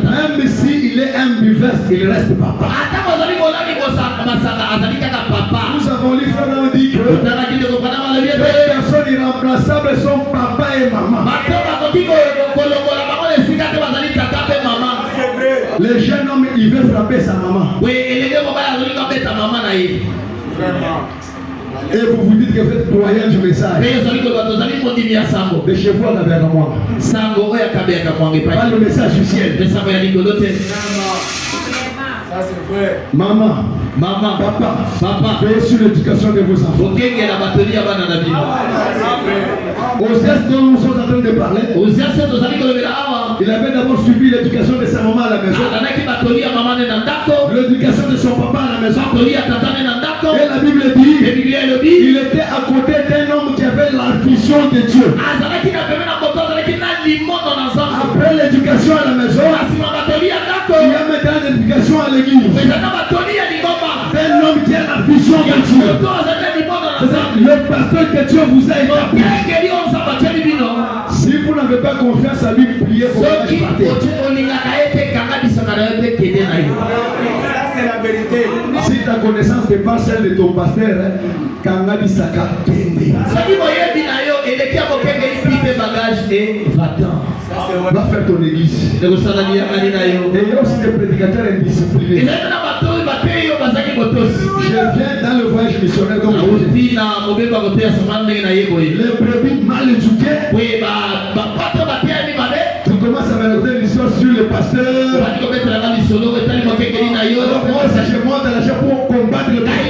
Même s'il est un buveur, il reste papa. Nous avons lu, frère, on dit que les personnes irremplaçables sont papa et maman. Les jeunes hommes, ils veulent frapper sa maman. Et vous vous dites que vous êtes croyant du message. De chez vous, on avait un moi. Pas le message du ciel. Ça c'est vrai. Maman, papa, veillez sur l'éducation de vos enfants. Osias dont nous sommes en train de parler, il avait d'abord suivi l'éducation de sa maman à la maison, l'éducation de son papa à la maison. Et la Bible dit, il était à côté d'un homme qui avait la vision de Dieu. Après l'éducation à la maison, il y a maintenant l'éducation à l'église. Un homme qui a la vision de Dieu. Le pasteur que Dieu vous a établi. Si vous n'avez pas confiance à lui, priez pour que je parte. Ça c'est la vérité. Si ta connaissance n'est pas celle de ton pasteur, Kangadi Saka Kende. Va faire ton église. Et il y a aussi des prédicateurs indisciplinés. Je viens dans le voyage missionnaire comme vous. Les brebis mal éduquées. Tu commences à me raconter l'histoire sur le pasteur. Moi, je monte à la chair pour combattre le pasteur.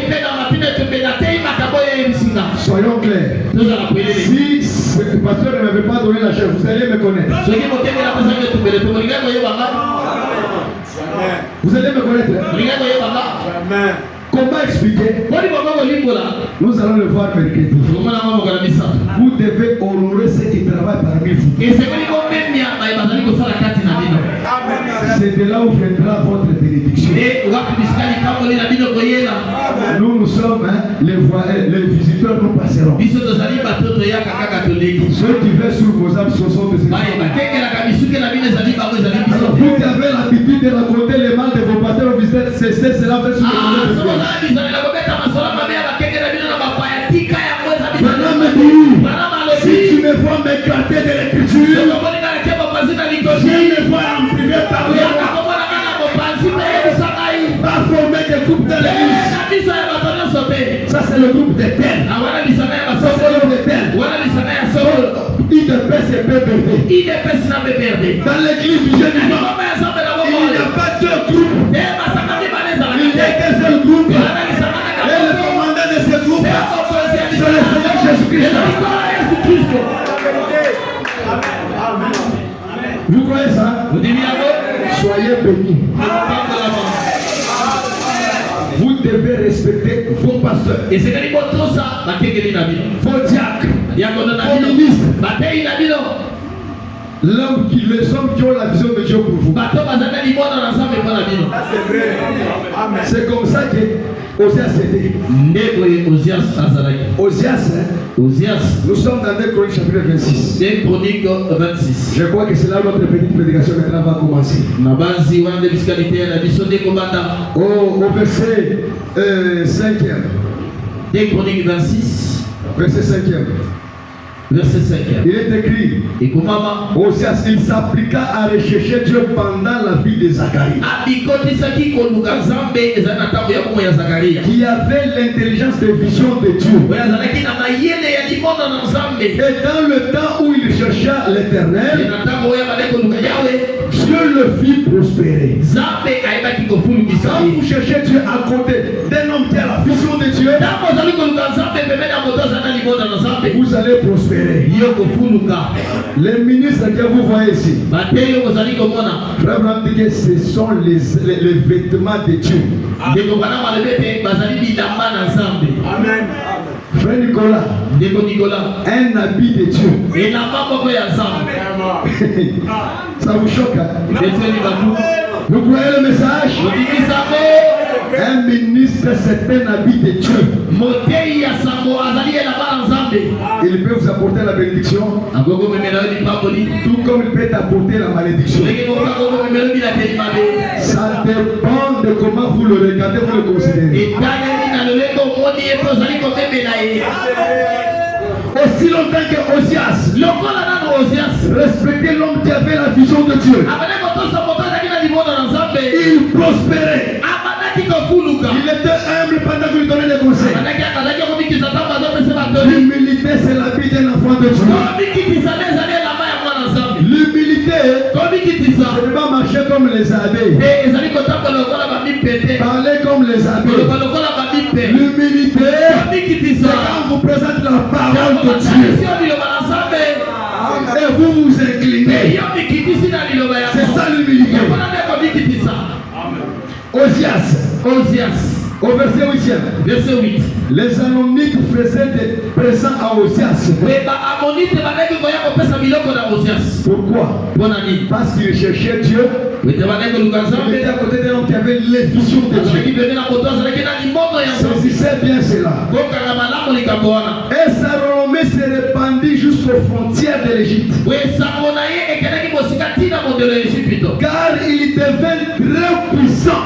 Soyons clairs. Si ce pasteur ne m'avait pas donné la chair, vous allez me connaître. Vous allez me connaître. Jamais. Comment expliquer? Nous allons le voir mercredi. Vous devez honorer ceux qui travaillent parmi vous. C'est de là où viendra votre bénédiction. Nous sommes les visiteurs, nous passerons. Ceux qui veulent sur vos âmes, ce sont des alors, vous avez l'habitude de raconter les mal de vos pasteurs aux visiteurs, c'est cela fait sur le si tu me vois m'éclater de l'écriture, je me vois en privé parler. Va former des groupes de l'église. Ça c'est le groupe des terres. Ça c'est le groupe des terres. IDPS et PBB. Dans l'église du Jésus, il n'y a pas deux groupes. Il y a qu'un seul groupe. Et le commandant de ce groupe, c'est le Seigneur Jésus-Christ. Vous croyez ça? Soyez bénis. Vous devez respecter vos pasteurs, vos diacres, vos ministres, les hommes qui ont la vision de Dieu pour vous. Ça c'est vrai. Amen. C'est comme ça que Osias était. Osias, nous sommes dans 2 Chroniques chapitre 26. 2 Chroniques 26. Je crois que c'est là où notre petite prédication maintenant va commencer. Au verset 5e. 2 Chroniques 26. Verset 5e. Verset 5. Il est écrit, Osias, il s'appliqua à rechercher Dieu pendant la vie de Zacharie, qui avait l'intelligence de vision de Dieu. Et dans le temps où il chercha l'Éternel, Dieu le fit prospérer. Quand vous cherchez Dieu à côté d'un homme qui a la vision de Dieu, vous allez prospérer. Les ministres que vous voyez ici, Frère Branham dit que ce sont les vêtements de Dieu. Amen. Frère Nicolas, un habit de Dieu. Ça vous choque, hein? Vous croyez le message? Un ministre, c'est un habit de Dieu. Il peut vous apporter la bénédiction, tout comme il peut t'apporter la malédiction. Ça dépend de comment vous le regardez, vous le considérez. Aussi longtemps que Osias respectait l'homme qui avait la vision de Dieu, il prospérait. Il était humble pendant qu'il donnait des conseils. de Dieu. L'humilité, ce n'est pas marcher comme les abeilles, parler comme les abeilles. L'humilité, c'est quand vous présentez la parole de Dieu et vous vous inclinez. C'est ça l'humilité. Osias, au verset 8. Les Ammonites faisaient des présents à Osias. Pourquoi? Parce qu'ils cherchaient Dieu. Il était à côté d'un homme qui avait les visions de Dieu. Saisissez bien cela. Et sa renommée se répandit jusqu'aux frontières de l'Égypte. Car il devint très puissant.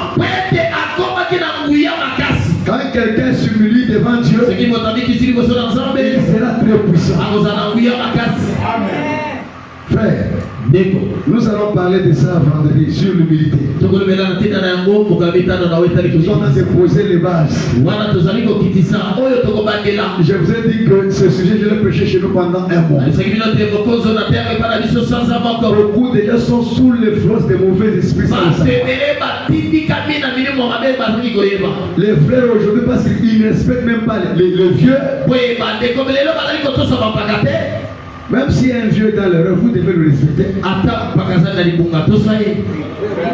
Quand quelqu'un s'humilie devant Dieu, il sera très puissant. Frère, nous allons parler de ça vendredi sur l'humilité. Nous sommes en train de poser les bases. Je vous ai dit que ce sujet, je l'ai prêché chez nous pendant un mois. Beaucoup de gens sont sous l'influence des mauvais esprits. Les frères aujourd'hui, parce qu'ils ne respectent même pas les vieux. Même si un vieux dans l'erreur, vous devez le respecter.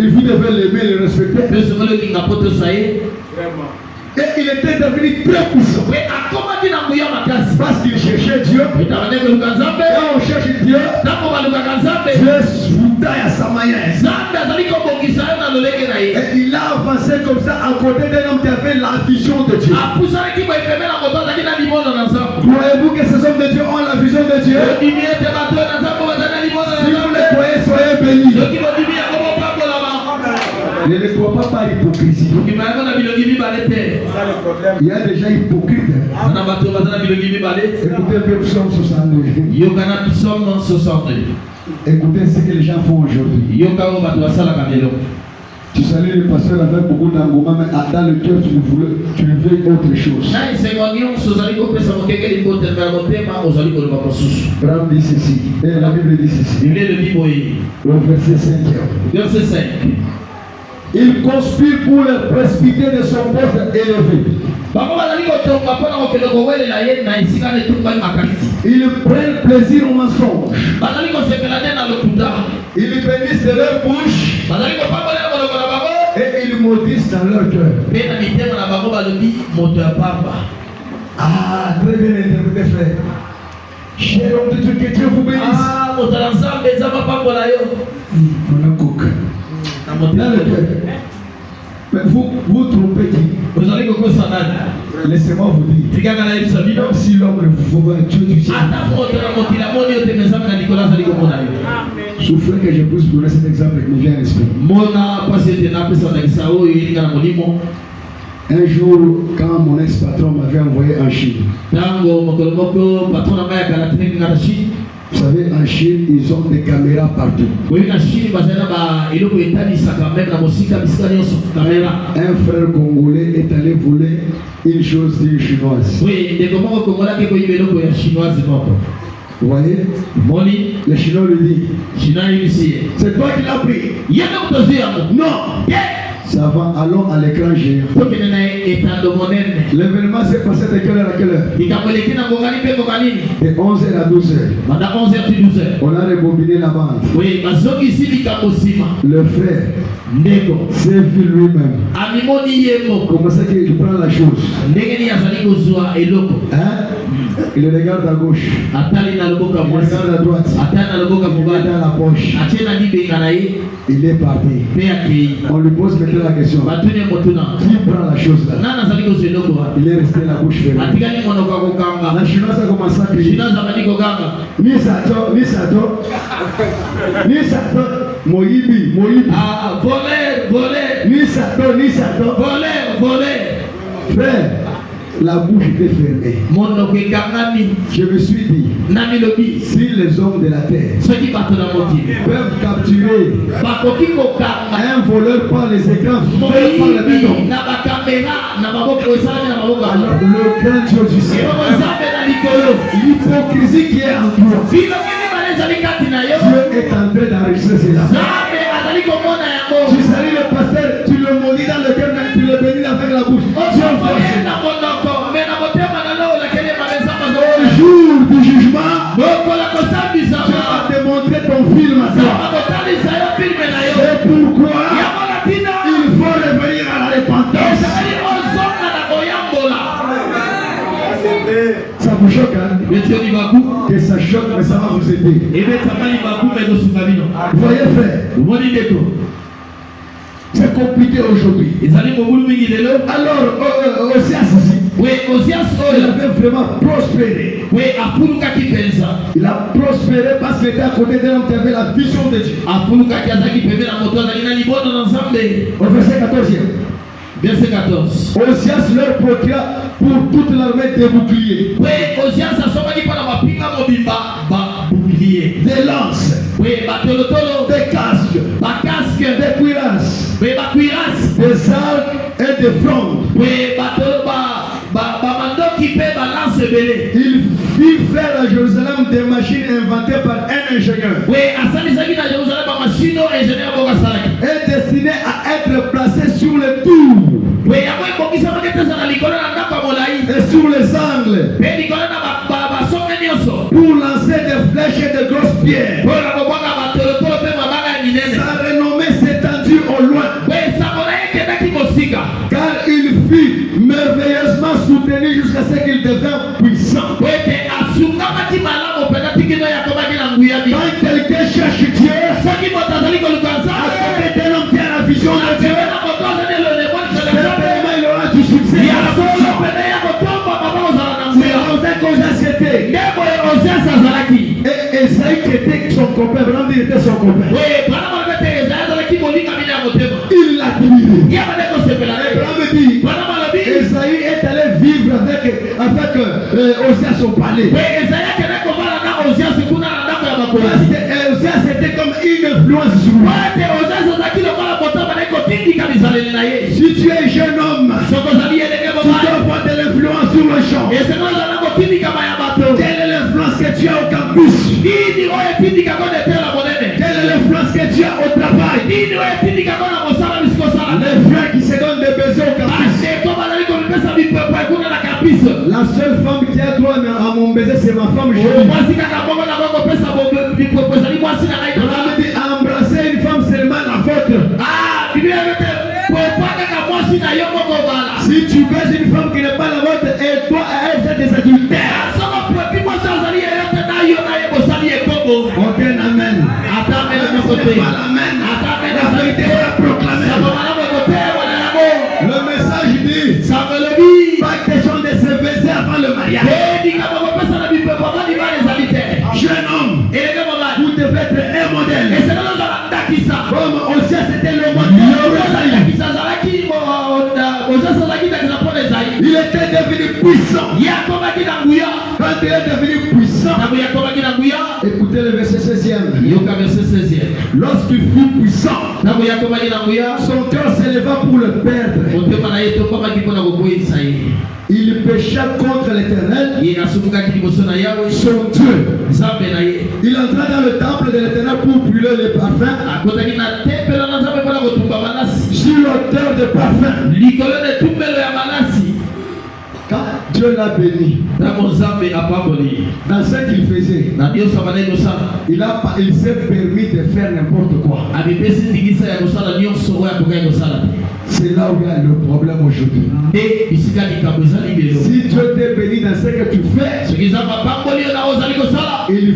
Et vous devez l'aimer et le respecter. Et il était devenu très puissant. Parce qu'il cherchait Dieu. Et on cherche Dieu. Dieu vous taille à sa manière. Et il a avancé comme ça à côté d'un homme qui avait la vision de Dieu. Croyez-vous que ces hommes de Dieu ont la vision de Dieu? Si vous les croyez, soyez bénis. Ne les crois pas par hypocrisie. Il y a des gens hypocrites. Écoutez un peu Psaume 62. Écoutez ce que les gens font aujourd'hui. Tu salues le pasteur avec beaucoup d'engouement, mais dans le cœur tu veux autre chose. Abraham dit ceci, et la Bible dit ceci. Au verset 5. Il conspire pour le précipiter de son poste élevé. Ils prennent plaisir au mensonge. Ils bénissent de leur bouche et ils maudissent dans leur cœur. Ah, très bien interprété, frère. Cher homme de Dieu, que Dieu vous bénisse. Mais vous trompez qui? Laissez-moi vous dire. Même si l'homme ne vous voit, Dieu du ciel. Souffrez que je puisse vous donner cet exemple qui me vient à l'esprit. Un jour, quand mon ex-patron m'avait envoyé en Chine. Vous savez, en Chine, ils ont des caméras partout. Un frère congolais est allé voler une chose d'une chinoise. Vous voyez? Le chinois lui dit, c'est toi qui l'as pris. Non. Ça va, allons à l'écran géant. L'événement s'est passé de quelle heure à quelle heure? De 11h à 12h. On a rebobiné la bande. Le frère s'est vu lui-même. Comment ça qu'il prend la chose? Hein? Il regarde à gauche. Il regarde à droite. Il regarde dans la poche. Il est parti. On lui pose maintenant la question. Qui prend la chose là? Il est resté la bouche fermée. La chinoise a commencé à crier. Nisato, Moïbi. Ah, voler. Nisato. Voler. Frère, la bouche était fermée. Je me suis dit, si les hommes de la terre peuvent capturer un voleur par les écrans faits par le même homme, le grand Dieu du ciel, l'hypocrisie qui est en toi, Dieu est en train d'enregistrer cela. Tu salues le pasteur, tu le maudis dans le cœur, mais tu le bénis avec la bouche. Au jour du jugement, tu vas démontrer ton film à toi. C'est pourquoi il faut revenir à la repentance. Ça vous choque, hein? Que ça choque, mais ça va vous aider. Vous voyez, frère, c'est compliqué aujourd'hui. Alors, Osias ici, il avait vraiment prospéré. Il a prospéré parce qu'il était à côté d'un homme qui avait la vision de Dieu. Au verset 14e. Verset 14. Osias leur procura pour toute l'armée des boucliers, des lances, des casques, des cuirasses, des arcs et des frondes. Il fit faire à Jérusalem des machines inventées par un ingénieur et destinées à être placées sur les tours et sur les angles pour lancer des flèches et de grosses pierres. Sa renommée s'étendit au loin, car il fut merveilleusement soutenu jusqu'à ce qu'il devint puissant. Quand quelqu'un cherche Dieu, à côté d'un homme qui a la vision de Dieu, certainement il aura du succès. Et Esaïe qui était son copain, vraiment il était son copain. Il l'a admiré. Esaïe est allé vivre avec Osias au palais. Parce que Osias était comme une influence sur lui. Si tu es un jeune homme, tu dois avoir de l'influence sur le champ. Quelle est l'influence que tu as au campus? Quelle est l'influence que tu as au travail? Les frères qui se donnent des besoins au campus. La seule femme qui a droit à mon baiser, c'est ma femme. Embrasser une femme seulement la faute. Si tu baises une femme qui n'est pas la vôtre, et toi, elle fait des adultères. Aucun amen. La vérité est proclamée. Le message dit, pas question de se baiser avant le mariage. Jeune homme, vous devez être un modèle. Comme Osias c'était le modèle. Il était devenu puissant. Quand il est devenu puissant, écoutez le verset 16e. Lorsqu'il fut puissant, son cœur s'éleva pour le perdre. Il pécha contre l'Éternel, son Dieu. Il entra dans le temple de l'Éternel pour brûler les parfums sur l'autel de parfum. Quand Dieu l'a béni dans ce qu'il faisait, il s'est permis de faire n'importe quoi. C'est là où il y a le problème aujourd'hui. Si Dieu t'est béni dans ce que tu fais, il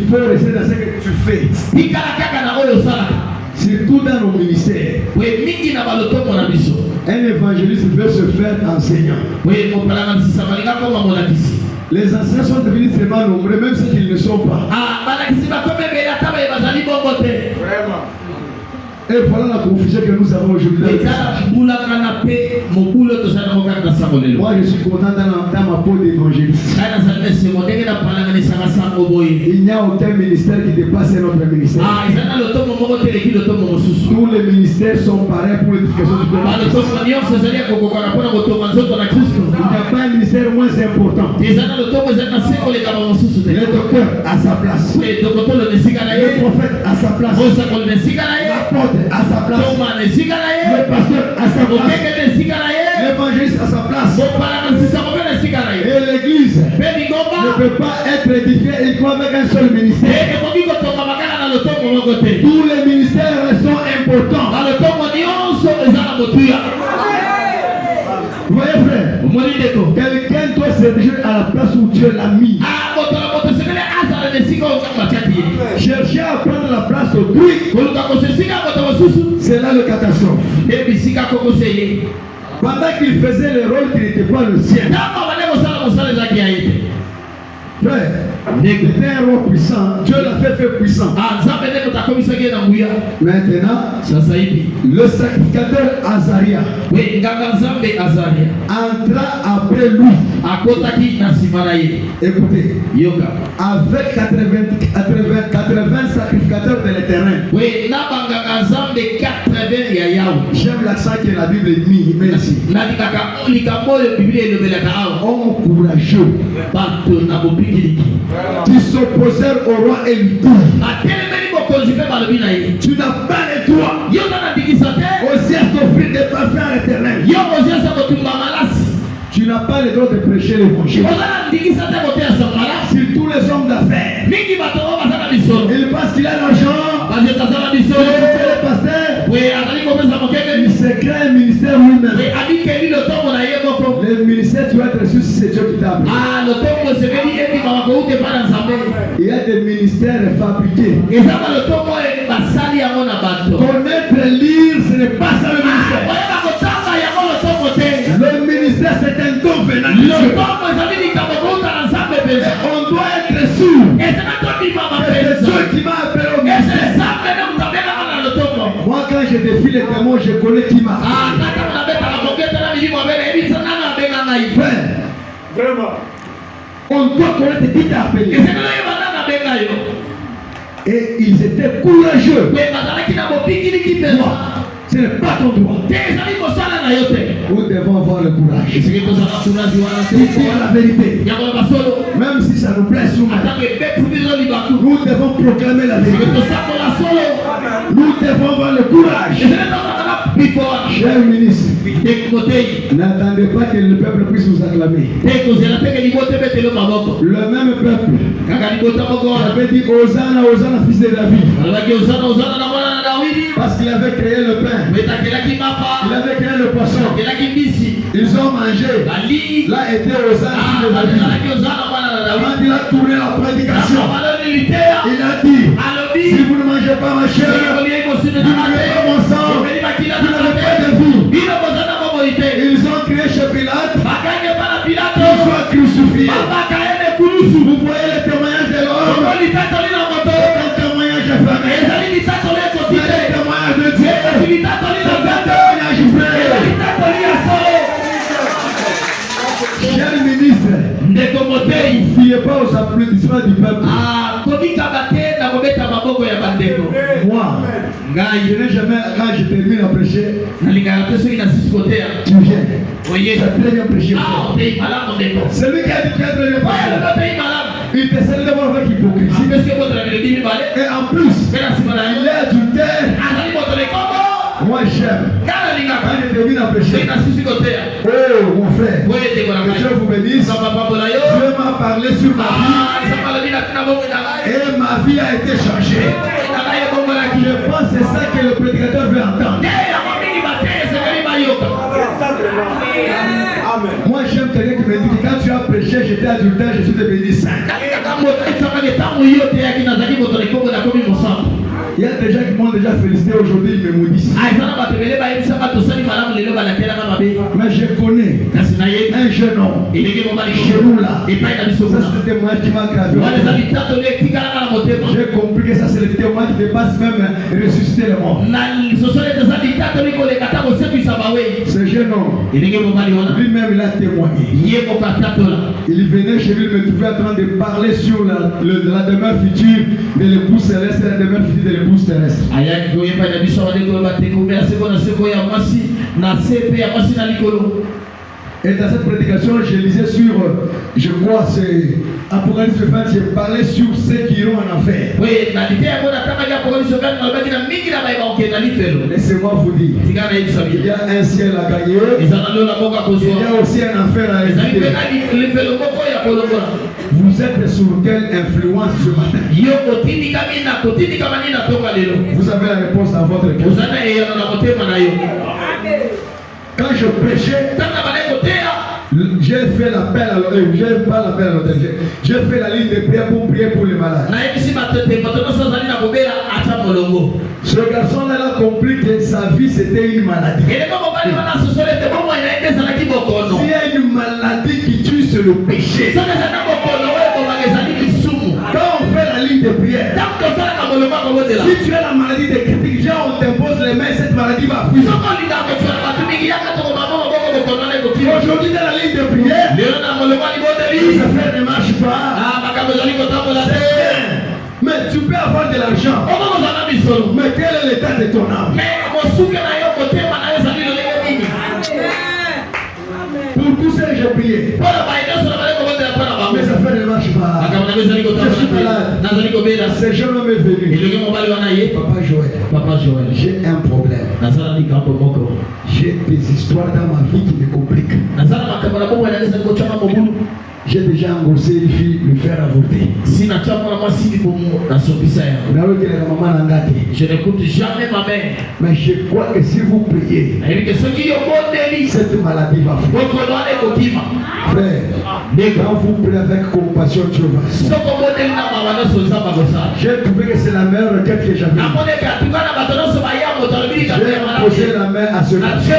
faut rester dans ce que tu fais. Surtout dans nos ministères. Un évangéliste veut se faire enseignant. Les enseignants sont devenus tellement nombreux, même ceux qui ne le sont pas. Et voilà la confusion que nous avons aujourd'hui. Moi, je suis content dans ma peau d'évangéliste. Il n'y a aucun ministère qui dépasse notre ministère. Tous les ministères sont pareils pour l'édification du corps. Il n'y a pas un ministère moins important. Le docteur à sa place. Le prophète à sa place. L'apôtre à sa place. Le pasteur à sa place. L'évangéliste à sa place. Et l'église ne peut pas être édifiée uniquement avec un seul ministère. Tous les ministères sont importants. Vous voyez, frère, quelqu'un doit servir à la place où Dieu l'a mis. Chercher à prendre la place d'autrui, c'est là le catastrophe. Pendant qu'il faisait le rôle qui n'était pas le sien. Frère, il était un roi puissant. Dieu l'a fait puissant. Maintenant, le sacrificateur Azaria entra après lui. Écoutez, avec 80 sacrificateurs de l'éternel. J'aime l'accent que la Bible met ici. Homme courageux qui s'opposèrent au roi et lui disent: tu n'as pas le droit aussi à t'offrir des parfums à l'éternel. Tu n'as pas le droit de prêcher l'évangile. Sur tous les hommes d'affaires, il pense qu'il a l'argent, il est pasteur, il se crée un ministère lui-même. Le ministère, tu vas être reçu si c'est Dieu qui t'a appelé. Il y a des ministères fabriqués. Connaître et lire, ce n'est pas ça le ministère. Le ministère, c'est un don venant de Dieu. On doit être sûr que c'est Dieu qui m'a appelé au ministère. Moi, quand je défie les démons, je connais qui m'a appelé. Vraiment. On doit connaître qui t'a appelé. Et ils étaient courageux. Ce n'est pas ton droit. Nous devons avoir le courage. C'est la vérité. Même si ça nous plaît souvent, nous devons proclamer la vérité. Nous devons avoir le courage. Cher ministre, n'attendez pas que le peuple puisse vous acclamer. Le même peuple avait dit Hosanna, Hosanna, fils de David. Parce qu'il avait créé le pain. Il avait créé le poisson. Ils ont mangé. Là était Hosanna, fils de David. Quand il a tourné la prédication, il a dit: si vous ne mangez pas ma chair, vous ne buvez pas mon sang, vous n'avez pas de vie. Ils ont crié chez Pilate qu'il soit crucifié. Vous voyez le témoignage de l'homme, c'est un témoignage fameux. Le témoignage de Dieu, c'est un témoignage vrai. Cher ministre, ne fiez pas aux applaudissements du peuple. Moi, je n'ai jamais, quand je termine à prêcher, tu viens. Tu as très bien prêché. Celui qui a dit très bien prêché, il te salue d'abord avec hypocrisie. Et en plus, il est adultère. Moi j'aime. Quand je termine à prêcher, oh mon frère, que Dieu vous bénisse. Dieu m'a parlé sur ma vie. Et ma vie a été changée. Je pense que c'est ça que le prédicateur veut entendre. Moi j'aime quelqu'un qui me dit que quand tu as prêché, j'étais adultère, je suis devenu saint. Il y a des gens qui m'ont déjà félicité aujourd'hui, ils me maudissent. Mais je connais un jeune homme. Chez nous là. Ça c'est le témoin qui m'a gravé. J'ai compris que ça c'est le témoin qui dépasse même ressusciter le mort. Ce jeune homme, lui-même il a témoigné. Il venait chez lui, me trouvait en train de parler sur la demeure future de l'épouse céleste et la demeure future de l'épouse terrestre. Et dans cette prédication, je lisais sur, je crois, c'est Apocalypse 20, j'ai parlé sur ceux qui iront en enfer. Laissez-moi vous dire, il y a un ciel à gagner, il y a aussi un enfer à éviter. Vous êtes sous quelle influence ce matin? Vous avez la réponse à votre question. Quand je prêchais, j'ai fait l'appel à l'hôtel. J'ai fait la ligne de prière pour prier pour les malades. Ce garçon-là a compris que sa vie c'était une maladie. S'il y a une maladie qui tue, c'est le péché. Quand on fait la ligne de prière, si tu as la maladie de critique, on t'impose les mains, cette maladie va fuir. Aujourd'hui dans la ligne de prière, les affaires ne marchent pas. Mais tu peux avoir de l'argent. Mais quel est l'état de ton âme? Pour tous ceux que j'ai prié, mes affaires ne marchent pas. Je suis malade. Ce jeune homme est venu. Papa Joël, j'ai un problème. J'ai des histoires dans ma vie qui me compliquent. J'ai déjà engrossé une fille, lui faire avorter. Je n'écoute jamais ma mère. Mais je crois que si vous priez, cette maladie va fuir. Frère, quand vous priez avec compassion, Dieu va. J'ai trouvé que c'est la meilleure requête que j'avais. J'ai posé la main à ce gars. J'ai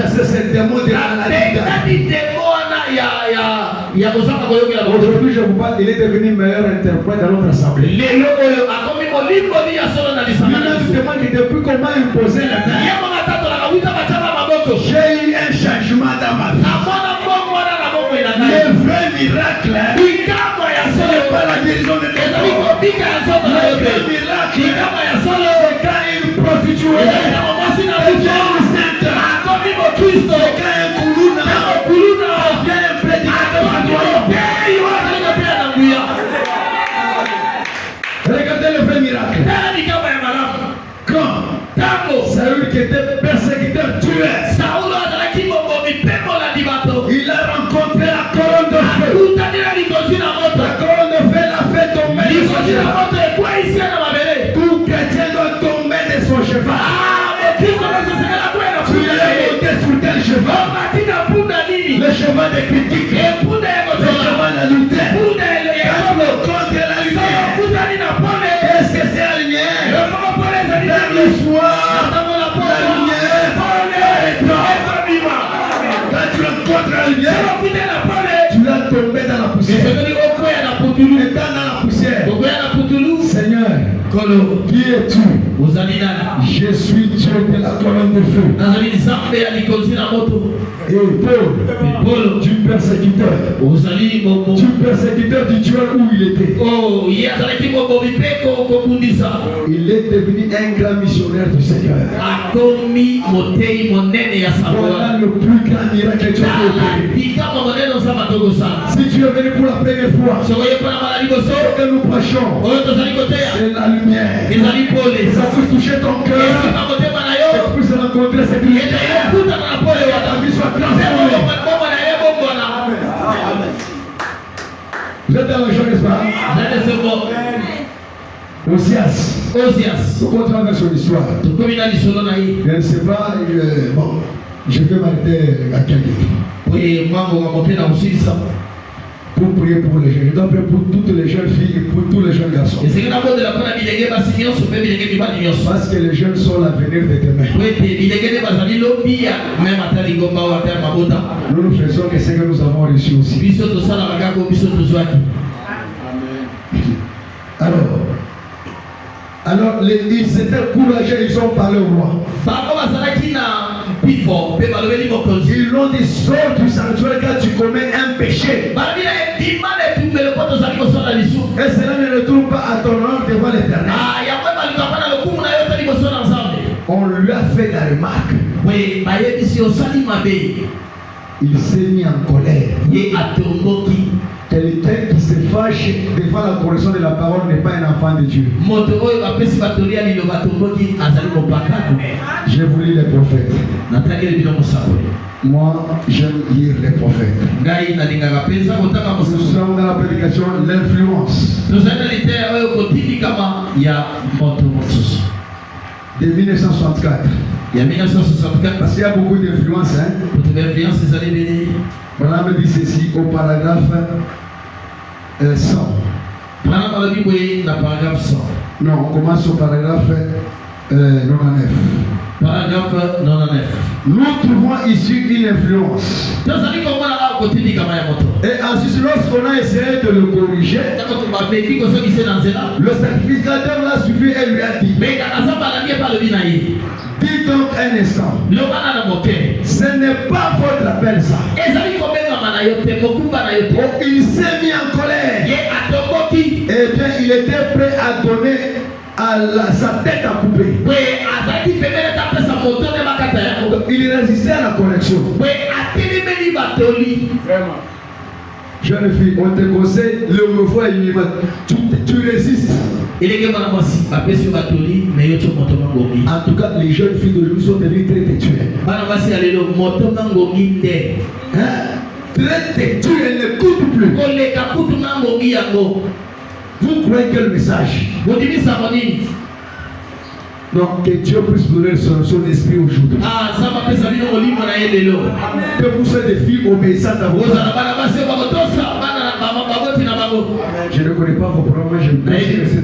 chassé ce démon de la maladie. Aujourd'hui, je vous parle, il est devenu meilleur interprète dans notre assemblée. Lui-même demande depuis qu'on m'a imposé la main. J'ai eu un changement dans ma vie. Le vrai miracle, ce n'est pas la guérison de l'esprit. Le vrai miracle, c'est quand une prostituée devient enceinte. C'est quand un koulouna devient un prédicateur. Regardez le vrai miracle. Quand Saül qui était persécuteur tué, il a rencontré la couronne de feu. La couronne de feu l'a fait tomber de son cheval. Tout chrétien doit tomber de son cheval. Tu es monté sur quel cheval? Le cheval des critiques. Le cheval d'adultère. Contre la lumière. Qu'est-ce que c'est la lumière? Vers le soir, la lumière est blanche. Quand tu rencontres la lumière, tu vas tomber dans la poussière. Étant dans la poussière, Seigneur, qui es-tu? Je suis Dieu de la colonne de feu. Et Paul, du persécuteur. Du persécuteur du tueur où il était. Il est devenu un grand missionnaire du Seigneur. Voilà le plus grand miracle que tu as opéré. Si tu es venu pour la première fois, ce que nous prêchons, c'est la lumière. Ça peut toucher ton cœur. Et tu puisses rencontrer cette lumière. Ta vie soit transformée. Vous êtes dans la joie, n'est-ce pas? Osias. Pourquoi tu as son histoire? Je ne sais pas. Bon, je vais m'arrêter à quelqu'un. pour prier pour les jeunes. Je dois prier pour toutes les jeunes filles et pour tous les jeunes garçons. Parce que les jeunes sont l'avenir de demain. Nous nous faisons que ce que nous avons reçu aussi. Alors ils étaient courageux, ils ont parlé au roi. Ils l'ont dit, sors du sanctuaire car tu commets un péché. Et cela ne retourne pas à ton honneur devant l'Éternel. On lui a fait la remarque. Il s'est mis en colère. Quelqu'un qui se fâche devant la correction de la parole n'est pas un enfant de Dieu. Je vous lis les prophètes. Moi, j'aime lire les prophètes. Nous sommes dans la prédication l'influence. De 1964. Parce qu'il y a beaucoup d'influence. Voilà, me dit ceci au paragraphe 100. Non, on commence au paragraphe 99. Paragraphe 99. Nous trouvons ici une influence. Et ensuite, lorsqu'on a essayé de le corriger, le sacrificateur l'a suivi et lui a dit: dis donc un instant, ce n'est pas votre appel ça. Il s'est mis en colère. Eh bien, il était prêt à donner sa tête à couper. Il résistait à la correction. Jeune fille, on te conseille le mouvement immédiat. Tu résistes. En tout cas, les jeunes filles d'aujourd'hui sont devenues très têtues. Très têtues, elles n'écoutent plus. Vous croyez quel message? Donc que Dieu puisse donner son esprit aujourd'hui. Que vous soyez des filles obéissantes à vos parents. Je ne connais pas vos programmes, je ne peux pas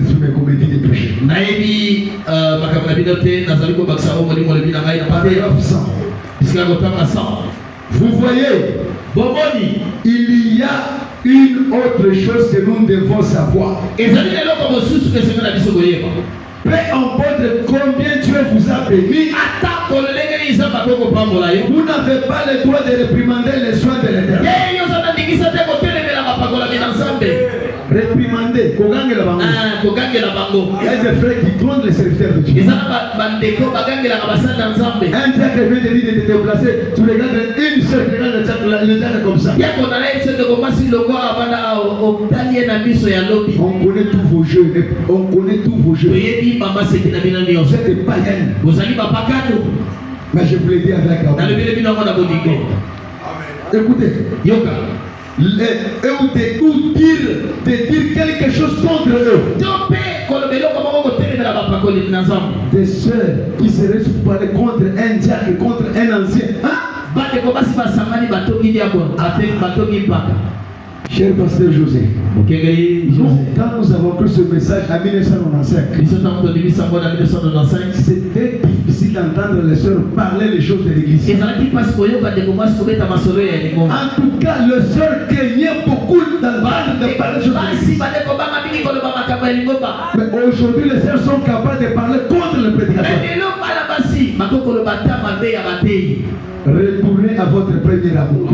sur mes comédies de péché. Paragraphe 100. Vous voyez, il y a une autre chose que nous devons savoir. Peu importe combien Dieu vous a béni, vous n'avez pas le droit de réprimander les soins de l'Éternel. Réprimander, kogangela bango. Il y a des frères qui grondent les serviteurs de Dieu. Un diacre vient de dire de te déplacer, tu regardes une seule, le diacre comme ça. On connaît tous vos jeux, on connaît tous vos jeux. Vous êtes païens. Mais je vous l'ai dit avec amour. Écoutez, ou dire quelque chose contre eux. Des sœurs qui seraient parler contre un diacre, contre un ancien. Cher pasteur José, quand nous avons pris ce message en 1995, c'était difficile d'entendre les sœurs parler les choses de l'église. En tout cas, les sœurs craignaient beaucoup de parler les choses de l'église. Mais aujourd'hui, les sœurs sont capables de parler contre le prédicateur. Retournez à votre premier amour.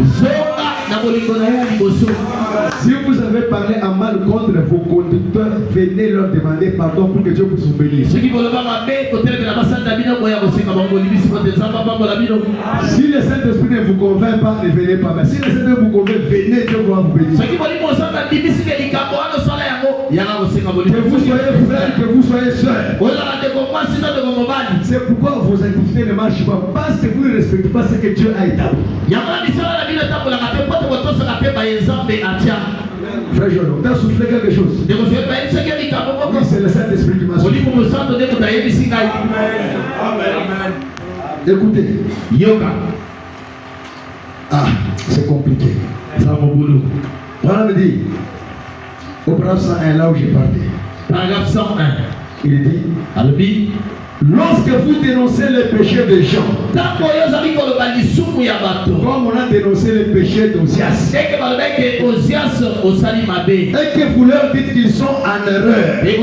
Si vous avez parlé en mal contre vos conducteurs, venez leur demander pardon pour que Dieu puisse vous bénir. Si le Saint-Esprit ne vous convainc pas, ne venez pas. Mais si le Saint-Esprit vous convainc, venez, Dieu va vous bénir. Que vous soyez frères, que vous soyez sœurs. C'est pourquoi vos activités ne marchent pas. Parce que vous ne respectez pas ce que Dieu a établi. Frère Jean, tu as soufflé quelque chose? Oui, c'est le Saint-Esprit qui m'a soufflé. Amen. Écoutez. Ah, c'est compliqué. Voilà me dit, au paragraphe 101, là où j'ai parlé. Paragraphe 101. Il dit, Alobi. Lorsque vous dénoncez les péchés des gens, comme on a dénoncé les péchés d'Ozias, et que vous leur dites qu'ils sont en erreur, et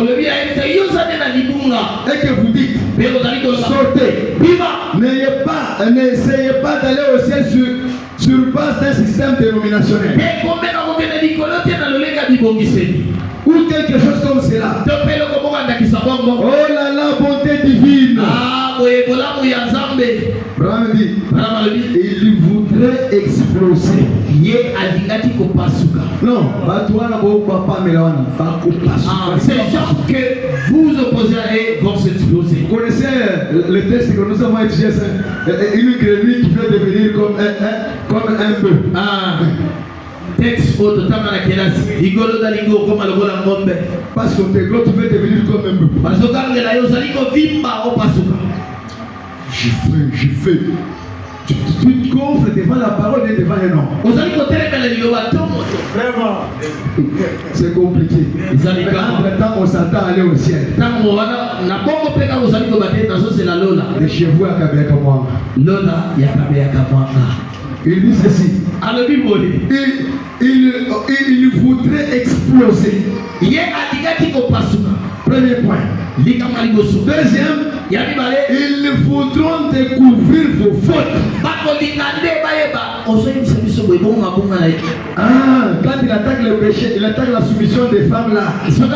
que vous dites, sortez, n'essayez pas d'aller au ciel sur base d'un système dénominationnel ou quelque chose comme cela. Oh là là, bonté divine. Brahma dit, il voudrait exploser. Non, ces gens que vous opposerez vont s'exploser. Vous connaissez le texte que nous avons étudié, une grenouille qui veut devenir comme un bœuf. Texte au total dans la classe. Igolo dalingo comme le gola ngombe. Parce que tu veux devenir comme un bœuf. Parce que quand la yo zaliko vimba au pasuka. Je fais. Tu te gonfles devant la parole et devant un homme. Vraiment. C'est compliqué. Entre-temps, on s'attend à aller au ciel. Les chevaux à Kabeyakamwanga. Lola ya Kabeyakamwanga. Il dit ceci. Il voudrait exploser. Premier point. Deuxième, ils voudront découvrir vos fautes. Quand il attaque le péché, il attaque la soumission des femmes là. Sa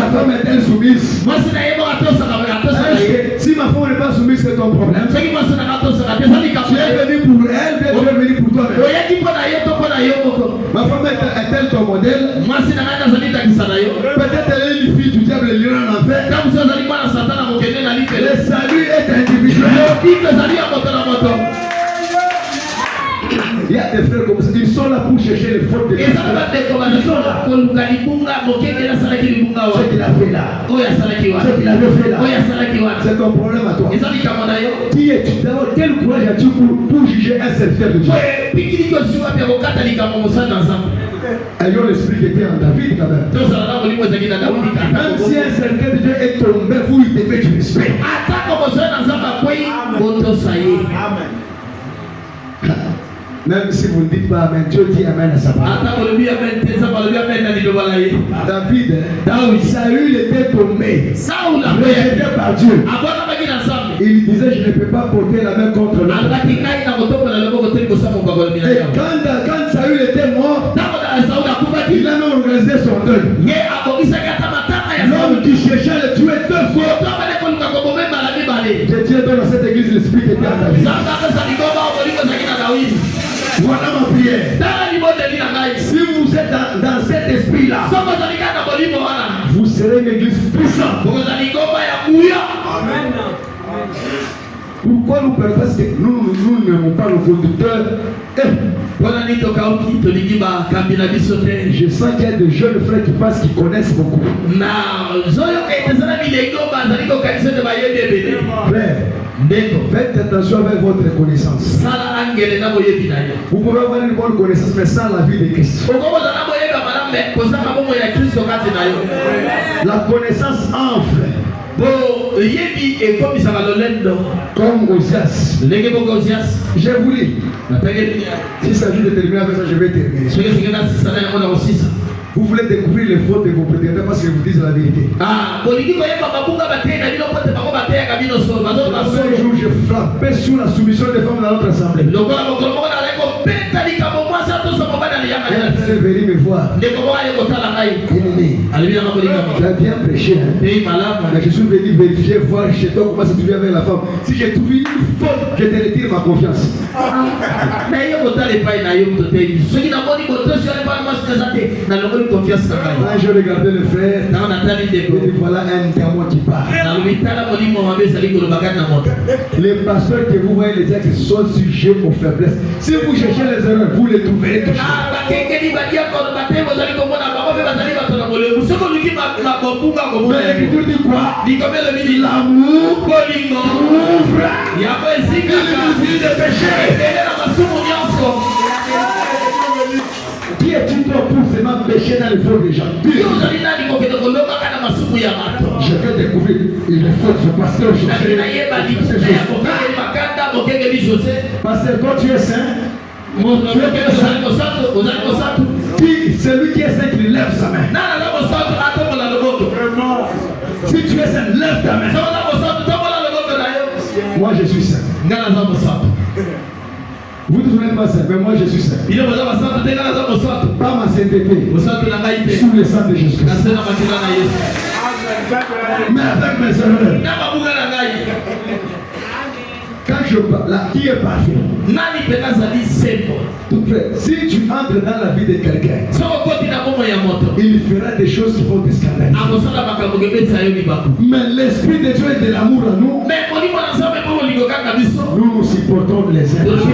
femme est-elle soumise? Si ma femme n'est pas soumise, c'est ton problème. Tu es venu pour elle, tu es venu pour toi-même. Ma femme est-elle ton modèle? Peut-être elle est une fille du diable, elle ira en enfer. Le salut est individuel. Il y a des frères comme ça, ils sont là pour chercher les fautes des gens. Ce qu'il a fait là, c'est ton problème à toi. Qui es-tu d'abord? Quel courage as-tu pour juger un serviteur de Dieu? Ayons l'esprit qui était en David quand même. Même si un serviteur de Dieu est tombé, vous il devait du respect. Même si vous ne dites pas Amen, Dieu dit Amen à sa parole. David, Saül était tombé, rejeté par Dieu. Il disait, je ne peux pas porter la main contre l'autre. Et quand Saül était mort, il a même organisé son deuil. L'homme qui cherchait à le tuer deux fois. Que Dieu donne à cette église l'esprit qui était à David. Voilà ma prière. Si vous êtes dans cet esprit-là, vous serez une église puissante. Amen. Pourquoi nous perdons? Parce que nous n'aimons pas le conducteur. Je sens qu'il y a des jeunes frères qui passent, qui connaissent beaucoup. Frère, faites attention avec votre connaissance. Vous pouvez avoir une bonne connaissance, mais sans la vie de Christ. La connaissance enfle. Comme Ozias. J'ai voulu. Si ça veut terminer avec ça, je vais terminer. Vous voulez découvrir les fautes de vos prétendants parce qu'ils vous disent la vérité. Un jour, je frappais sous la soumission des femmes dans notre assemblée. Elle est venue me voir. Bien-aimé, tu as bien prêché. Hein? Mais je suis venu vérifier, voir chez toi comment ça se vit avec la femme. Si j'ai trouvé une faute, je te retire ma confiance. Là, je regardais le frère. Et voilà un diamant qui part. Les pasteurs que vous voyez, les diacres sont sujets aux faiblesses. Si vous cherchez les erreurs, vous les trouverez toujours. Mais l'Écriture dit quoi? L'amour ouvre l'iniquité des péchés. Qui es-tu toi pour seulement pécher dans les fautes des gens? Je vais découvrir les fautes de pasteur José. Pasteur, quand tu es saint, celui qui est saint, qui lève sa main. Si tu es saint, lève ta main. Moi je suis saint. Vous ne êtes pas saint, mais moi je suis saint. Pas ma sainteté, sous le sang de Jésus. Mais avec mes erreurs. Quand je parle, là, qui est parfait? Si tu entres dans la vie de quelqu'un, il fera des choses qui vont te scandaliser. Mais l'Esprit de Dieu est de l'amour à nous. Nous nous supportons les uns les autres.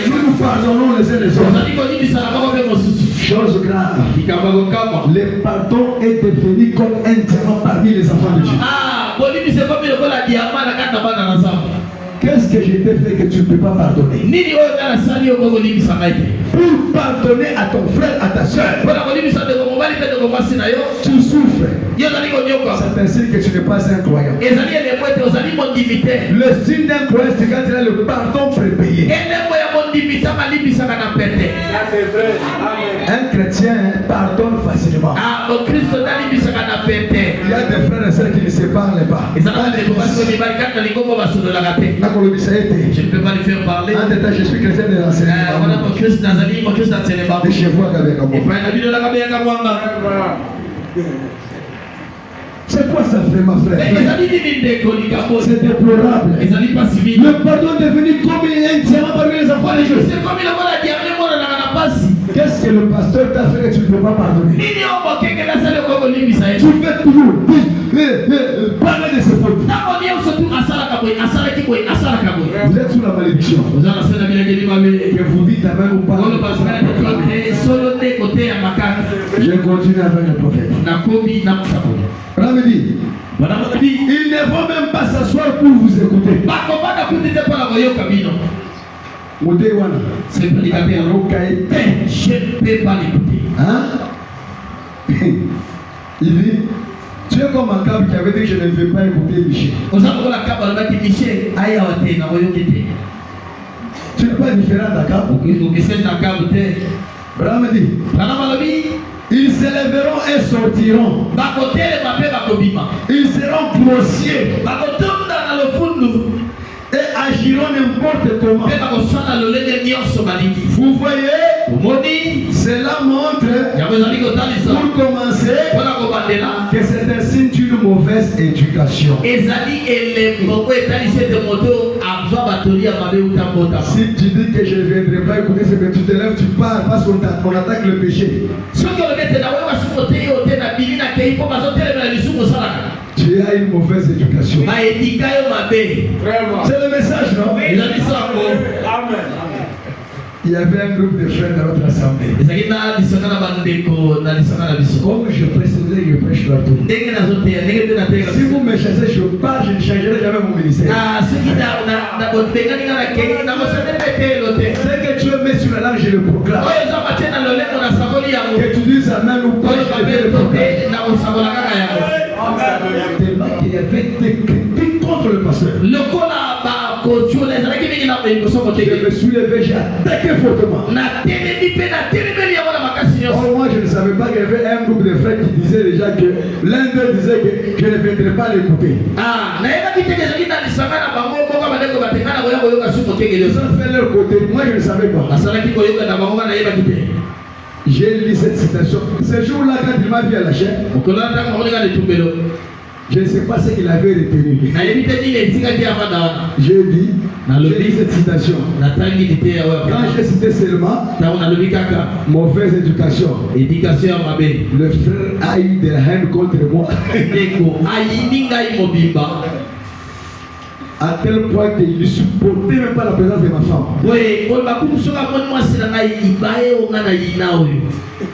Nous nous pardonnons les uns les autres. Chose grave. Le pardon est devenu comme un diamant parmi les enfants de Dieu. Qu'est-ce que je t'ai fait que tu ne peux pas pardonner? Pour pardonner à ton frère, à ta soeur, tu souffres. C'est ainsi que tu n'es pas un croyant. Le signe d'un croyant, c'est quand il a le pardon prépayé. Un chrétien pardonne facilement. Il y a des frères et sœurs qui ne se parlent pas. Je ne peux pas lui faire parler. Je suis chrétien de l'enseignement. De chez vous, c'est quoi ça, frère, ma frère? C'est déplorable. Le pardon est devenu comme un diamant parmi les enfants de Dieu. Qu'est-ce que le pasteur t'a fait que tu ne peux pas pardonner? Tu fais toujours parler de ses fautes. Vous êtes sous la malédiction. Que vous dites avec ou pas. Je continue avec le prophète. Ils ne vont même pas s'asseoir pour vous écouter. C'est prédicateur. Je ne peux pas l'écouter. Hein? Il dit, tu es comme un câble qui avait dit que je ne vais pas écouter Michel. Tu n'es pas différent d'un câble. Brahma dit, ils s'élèveront et sortiront. Ils seront grossiers et agiront n'importe comment. Vous voyez, cela montre, pour commencer, que c'est un signe d'une mauvaise éducation. Si tu dis que je ne viendrai pas écouter, c'est que tu te lèves, tu pars parce qu'on attaque le péché. Tu as une mauvaise éducation. C'est le message, non? Amen. Il y avait un groupe de frères dans notre assemblée. Comme je précisais, je prêche partout. Si vous me chassez, je pars, je ne changerai jamais mon ministère. C'est que tu me mets sur la langue, je le proclame. Que tu dises amen ou pas, je vais le proclamer. Tellement qu'il y avait des critiques contre le pasteur. Je me suis levé, j'ai attaqué fortement. Or, moi je ne savais pas qu'il y avait un groupe de frères qui disait déjà que l'un d'eux disait que je ne viendrai pas l'écouter. Ils ont fait leur côté, moi je ne savais pas. J'ai lu cette citation. Ce jour-là, quand il m'a vu à la chaîne, je ne sais pas ce qu'il avait retenu. J'ai dit, j'ai lu cette citation. Quand j'ai cité seulement mauvaise éducation, le frère a eu de la haine contre moi. À tel point qu'il ne supportait même pas la présence de ma femme.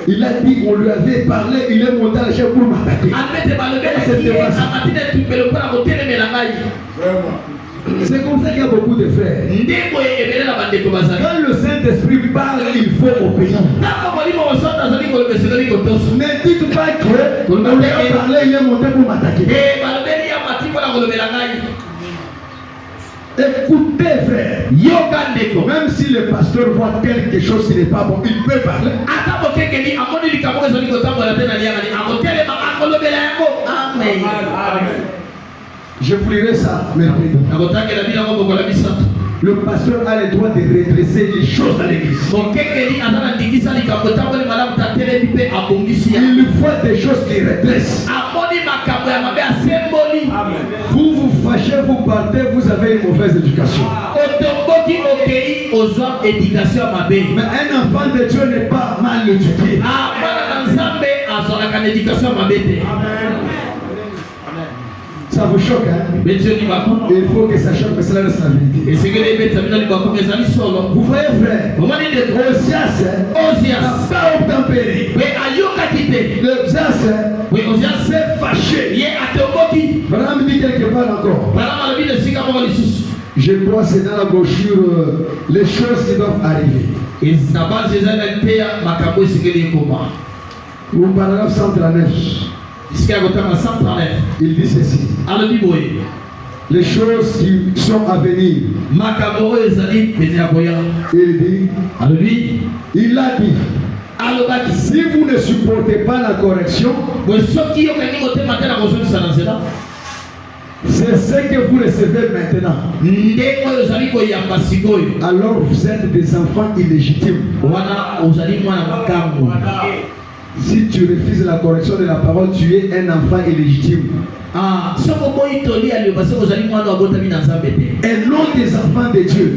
Il a dit, on lui avait parlé, il est monté à la chaîne pour m'attaquer. C'est comme ça qu'il y a beaucoup de frères. Quand le Saint-Esprit parle, il faut obéir. Ne dites pas que on lui a parlé, il est monté pour m'attaquer. Écoutez, frère. Même si le pasteur voit quelque chose qui n'est pas bon, il peut parler. Amen. Je vous lirai ça, mercredi. Le pasteur a le droit de redresser les choses dans l'église. Il faut des choses qui redressent. Vous vous fâchez, vous partez, vous avez une mauvaise éducation. Mais un enfant de Dieu n'est pas mal éduqué. Ça vous choque, hein? Il faut que ça choque, mais cela reste la vérité. Vous voyez, frère, Osias n'a pas obtempéré. Osias s'est fâché. Madame dit quelque part encore. Je crois que c'est dans la brochure les choses qui doivent arriver. Au paragraphe 139. Il dit ceci. Les choses qui sont à venir. Il a dit. Si vous ne supportez pas la correction, c'est ce que vous recevez maintenant. Alors vous êtes des enfants illégitimes. Si tu refuses la correction de la parole, tu es un enfant illégitime. Et non des enfants de Dieu.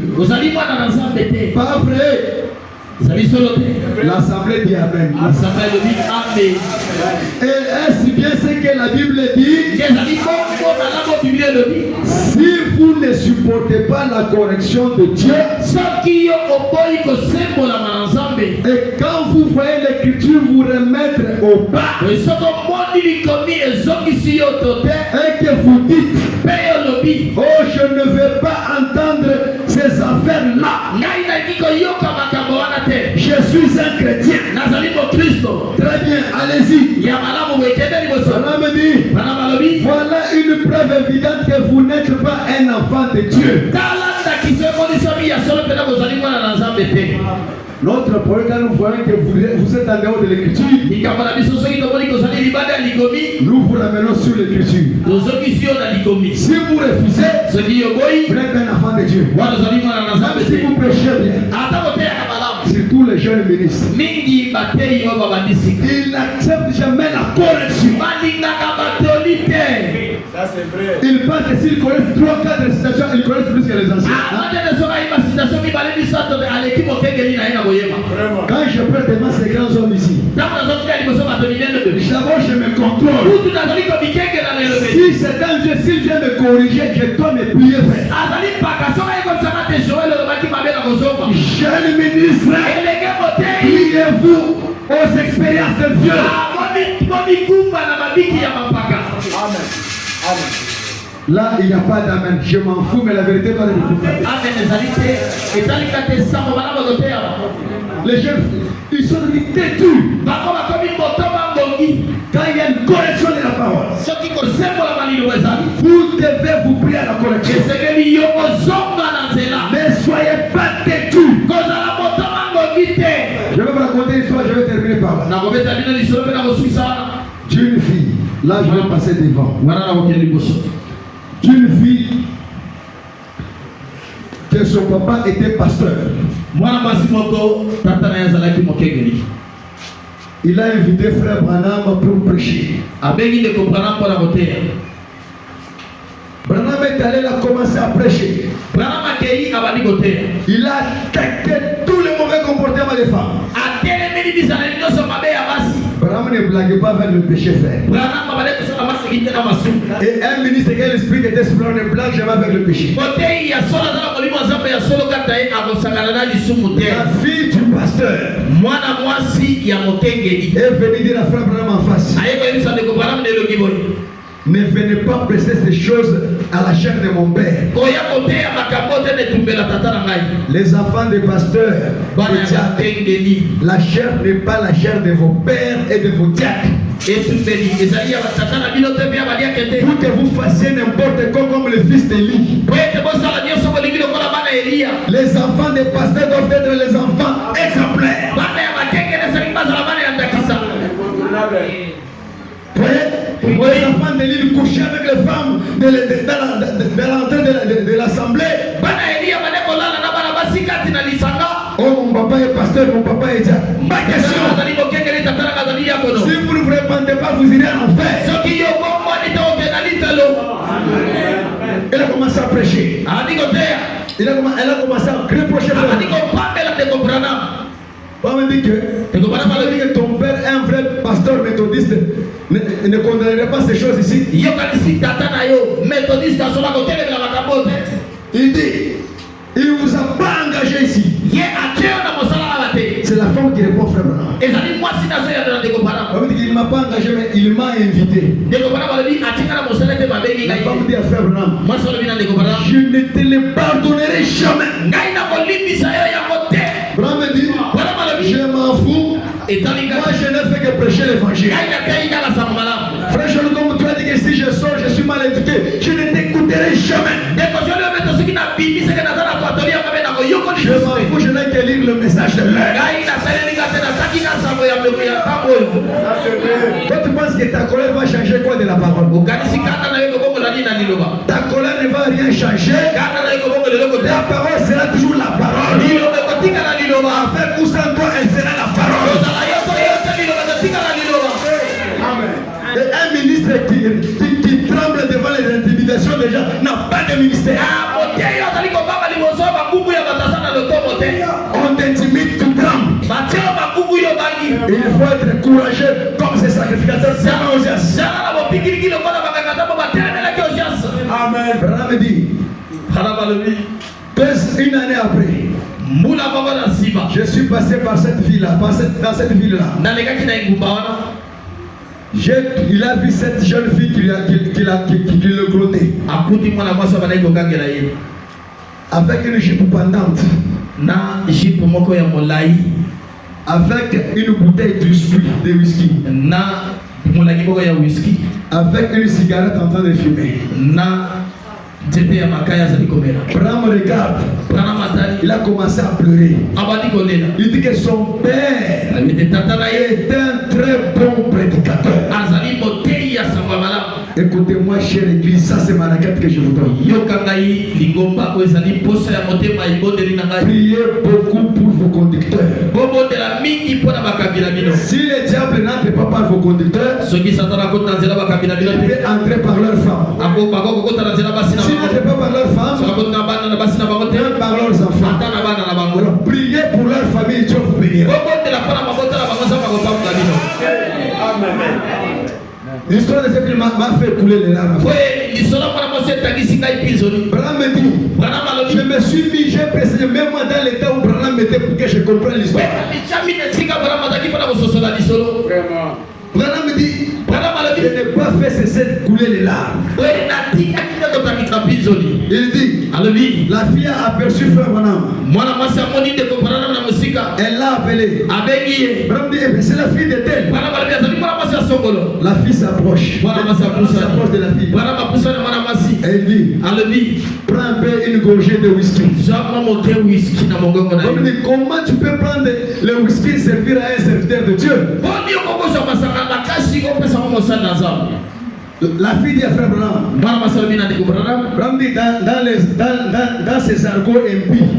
Pas vrai. L'assemblée dit Amen. Et est-ce bien ce que la Bible dit? Si vous ne supportez pas la correction de Dieu, et quand vous voyez l'écriture vous remettre au bas, et que vous dites, oh, je ne veux pas entendre ces affaires-là. Je suis un chrétien. Très bien, allez-y. Madame dit, voilà une preuve évidente que vous n'êtes pas un enfant de Dieu. Notre problème, quand nous voyons que vous êtes en dehors de l'écriture, nous vous ramenons sur l'écriture. Si vous refusez, vous êtes un enfant de Dieu. Même si vous prêchez bien, surtout les jeunes ministres, ils n'acceptent jamais la correction. Ça c'est vrai. Ils pensent que s'ils connaissent 3-4 citations, ils connaissent plus que les anciens. Quand je prends devant ces grands hommes ici, d'abord je me contrôle. Si c'est un Dieu, s'il vient me corriger, je dois me plier frère. Jeune ministre, pliez-vous aux expériences de Dieu. Amen. Amen. Là, il n'y a pas d'amen. Je m'en fous, mais la vérité doit être découverte. Les jeunes, ils sont têtus. Quand il y a une correction de la parole, vous devez vous prier à la correction. Ne soyez pas têtus. Je vais vous raconter une histoire, je vais terminer par là. D'une fille, là je vais passer devant. D'une fille que son papa était pasteur. Il a invité frère Branham pour prêcher. Branham est allé là commencer à prêcher. Il a attaqué tous les mauvais comportements des femmes. Branham ne blague pas avec le péché, frère. Et un ministre qui a l'esprit qui était sur ne blague jamais avec le péché. La fille du pasteur est venue dire à frère Branham en face. ne venez pas presser ces choses à la chair de mon père. Les enfants des pasteurs, la chair n'est pas la chair de vos pères et de vos diacres. Pour que vous fassiez n'importe quoi comme le fils d'Élie. Les enfants des pasteurs doivent être les enfants exemplaires. Les enfants d'Élie couchaient avec les femmes de l'entrée de l'assemblée. Oh, mon papa est pasteur, mon papa est diacre. Ma question, si vous ne vous répandez pas, vous irez en enfer. Elle a commencé à prêcher. Elle a commencé à reprocher. On me dit que ton père est un vrai pasteur méthodiste. Ne condamnerait pas ces choses ici. Il dit, il ne vous a pas engagé ici. C'est la femme qui répond, frère Branham. On me dit qu'il ne m'a pas engagé, mais il m'a invité. La femme dit à frère Branham, je ne te le pardonnerai jamais. Branham me dit, je m'en fous. Moi je n'ai fait que prêcher l'évangile. Frère, comme tu as dit que si je sors, je suis mal éduqué, je ne t'écouterai jamais. Je m'en fous, je n'ai que lire le message de l'heure. Toi tu penses que ta colère va changer quoi de la parole? Ta colère ne va rien changer. La parole sera toujours la parole. Avec ou sans toi, elle sera la parole. Et un ministre qui tremble devant les intimidations déjà n'a pas de ministère. On t'intimide, tu trembles. Il faut être courageux comme ces sacrificateurs. Amen. Branham dit, une année après, je suis passé par cette ville-là, dans cette ville-là. Il a vu cette jeune fille qui le glottait. Avec une jupe pendante. Avec une bouteille de whisky. Avec une cigarette en train de fumer. Branham regarde. Il a commencé à pleurer. Il dit que son père est un très bon prédicateur. Écoutez-moi, chère église, ça c'est ma requête que je vous donne. Priez beaucoup pour vos conducteurs. Si le diable n'entre pas par vos conducteurs, il peut entrer par leur femme. S'il n'entre pas par leur femme, même par leurs enfants. Alors, priez pour leur famille, Dieu vous bénira. Amen. L'histoire de ce film m'a fait couler les larmes. Branham me dit, je me suis mis, j'ai précisé, même moi dans l'état où Branham m'était pour que je comprenne l'histoire. Branham me dit, je n'ai pas fait cesser de couler les larmes. Il dit, la fille a aperçu frère Branham. Elle l'a appelé. Branham dit, c'est la fille de tel. La fille s'approche. S'approche de la fille. Elle dit, prends un peu une gorgée de whisky. Comment tu peux prendre le whisky et servir à un serviteur de Dieu? La fille dit à frère Branham. Branham dit dans ses argots impies.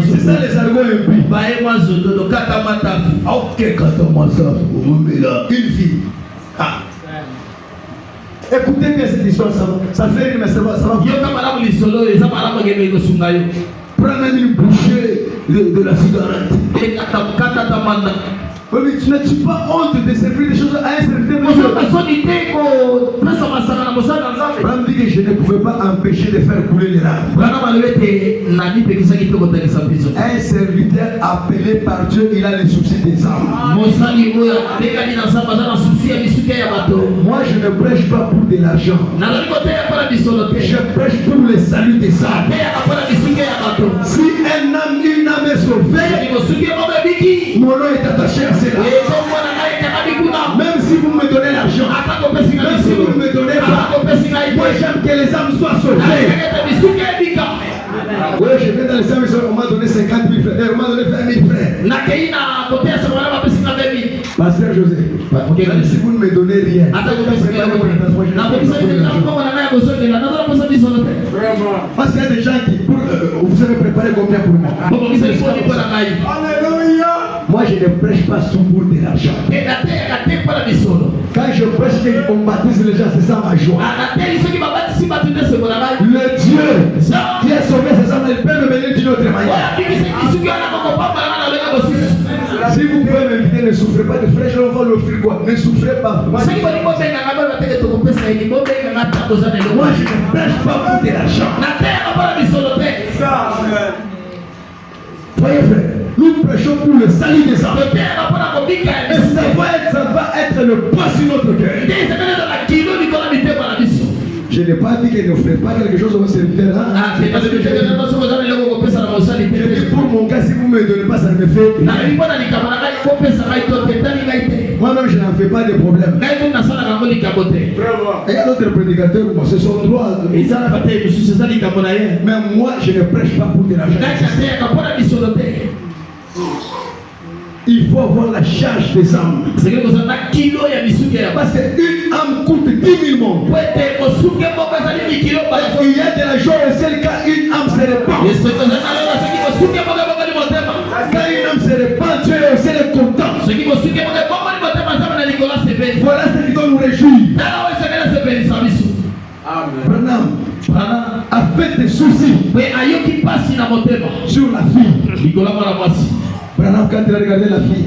C'est ça les argots impies. Une fille. Écoutez bien cette histoire, ça fait rire, mais ça va. Prends même une bouchée de la cigarette. Mais tu n'as-tu pas honte de servir des choses à un serviteur? Branham dit que je ne pouvais pouvait pas empêcher de faire couler les larmes. Un serviteur appelé par Dieu, il a les soucis des âmes. Moi, je ne prêche pas pour de l'argent. Je prêche pour le salut des âmes. Si une âme est sauvée, mon nom est attaché à cela. Même si vous me donnez l'argent, même si vous ne me donnez pas, moi j'aime que les âmes soient sauvées. Oui, je viens dans les âmes, on m'a donné 50 000 frères, on m'a donné 20 000 frères. Pasteur José, même si vous ne me donnez rien, parce qu'il y a des gens qui, vous savez préparer combien pour moi? Alléluia. Moi je ne prêche pas sous pour de l'argent. Quand je prêche qu'on baptise les gens, c'est ça ma joie. Le Dieu qui a sauvé ces âmes, il peut me mener d'une autre manière. Si vous pouvez m'inviter, ne souffrez pas de frère, je vais l'offrir quoi? Ne souffrez pas. Moi je ne prêche pas pour de l'argent. Voyez frère, nous prêchons pour le salut des âmes. Et ça va être le poids sur notre cœur. Je n'ai pas dit qu'il ne ferait pas quelque chose au serviteur. Pour mon cas, si vous ne me donnez pas, ça ne me fait. Moi-même, je n'en fais pas de problème. Il y a d'autres prédicateurs, c'est son droit. Mais moi, je ne prêche pas pour de l'argent. Il faut avoir la charge des âmes. Parce qu'une âme coûte 10 000 mondes. Il y a de la joie et c'est le cas, une âme se répand. Quand une âme se répand, Dieu est aussi le content. Voilà ce qui doit nous réjouir. Branham a fait des soucis sur la fille. Branham, quand il a regardé la fille,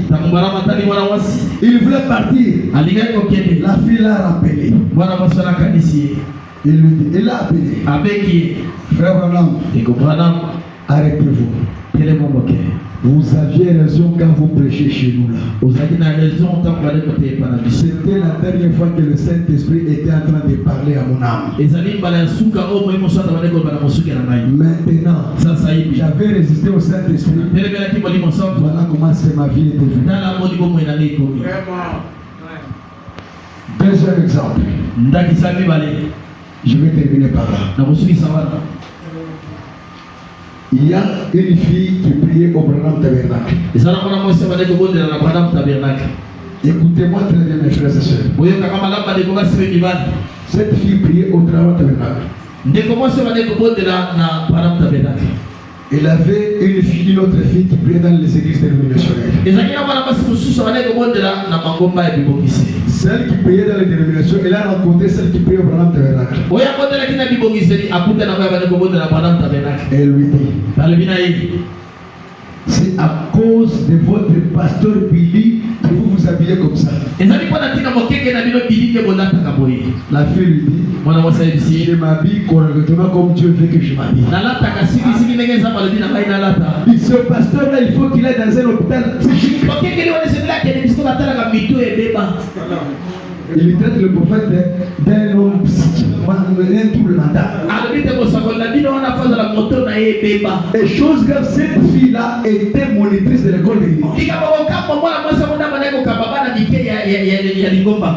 il voulait partir. La fille l'a rappelé. Il lui dit, il l'a appelé. Frère Branham, arrêtez-vous. Vous aviez raison quand vous prêchez chez nous là. C'était la dernière fois que le Saint-Esprit était en train de parler à mon âme. Maintenant, j'avais résisté au Saint-Esprit. Voilà comment ma vie est devenue. Deuxième exemple. Je vais terminer par là. Il y a une fille qui priait au Branham Tabernacle. Écoutez-moi très bien mes frères et sœurs. Cette fille priait au Branham Tabernacle. Il avait une autre fille qui priait dans les églises dénominationnelles. Celle qui priait dans les dénominations, elle a rencontré celle qui priait au Branham Tabernacle. Elle lui dit, c'est à cause de votre pasteur Billy que vous vous habillez comme ça. La fille lui dit, je m'habille correctement comme Dieu veut que je m'habille. Ce pasteur-là, il faut qu'il aille dans un hôpital psychique. Il traite le prophète d'un homme psychique, un trouble mental. Et chose grave, cette fille-là était monitrice de l'école de l'imam.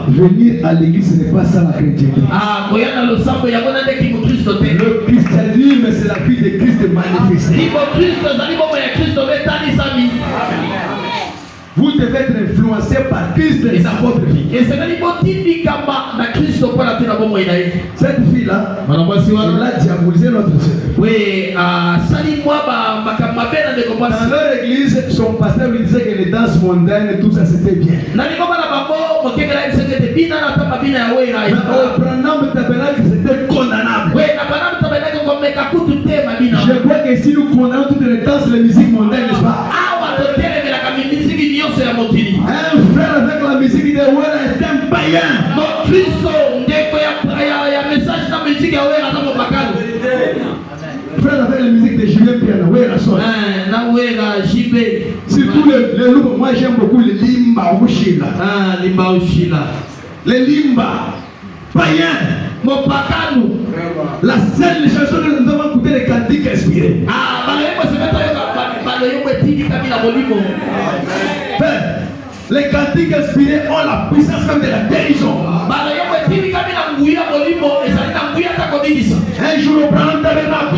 Venir à l'église, ce n'est pas ça la chrétienté. Le christianisme, c'est la vie de Christ manifestée. Vous devez être influencé par Christ et sa votre vie. Cette fille-là, elle a diabolisé notre sœur. Dans leur église, son pasteur lui disait que les danses mondaines et tout ça c'était bien. Mais au Branham Tabernacle, c'était condamnable. Je crois que si nous condamnons toutes les danses, les musiques mondaines, n'est-ce pas? Un frère avec la musique de Wera est un païen. Frère, avec la musique de Julien Piana, oui, la soirée. Surtout les loups, moi j'aime beaucoup les limba ushila. Limba ushila. Les limba, païens, Mopakanou. La seule chanson que nous avons écouté, les cantiques inspirés. Les cantiques inspirés ont la puissance comme de la guérison. Un jour au Branham Tabernacle,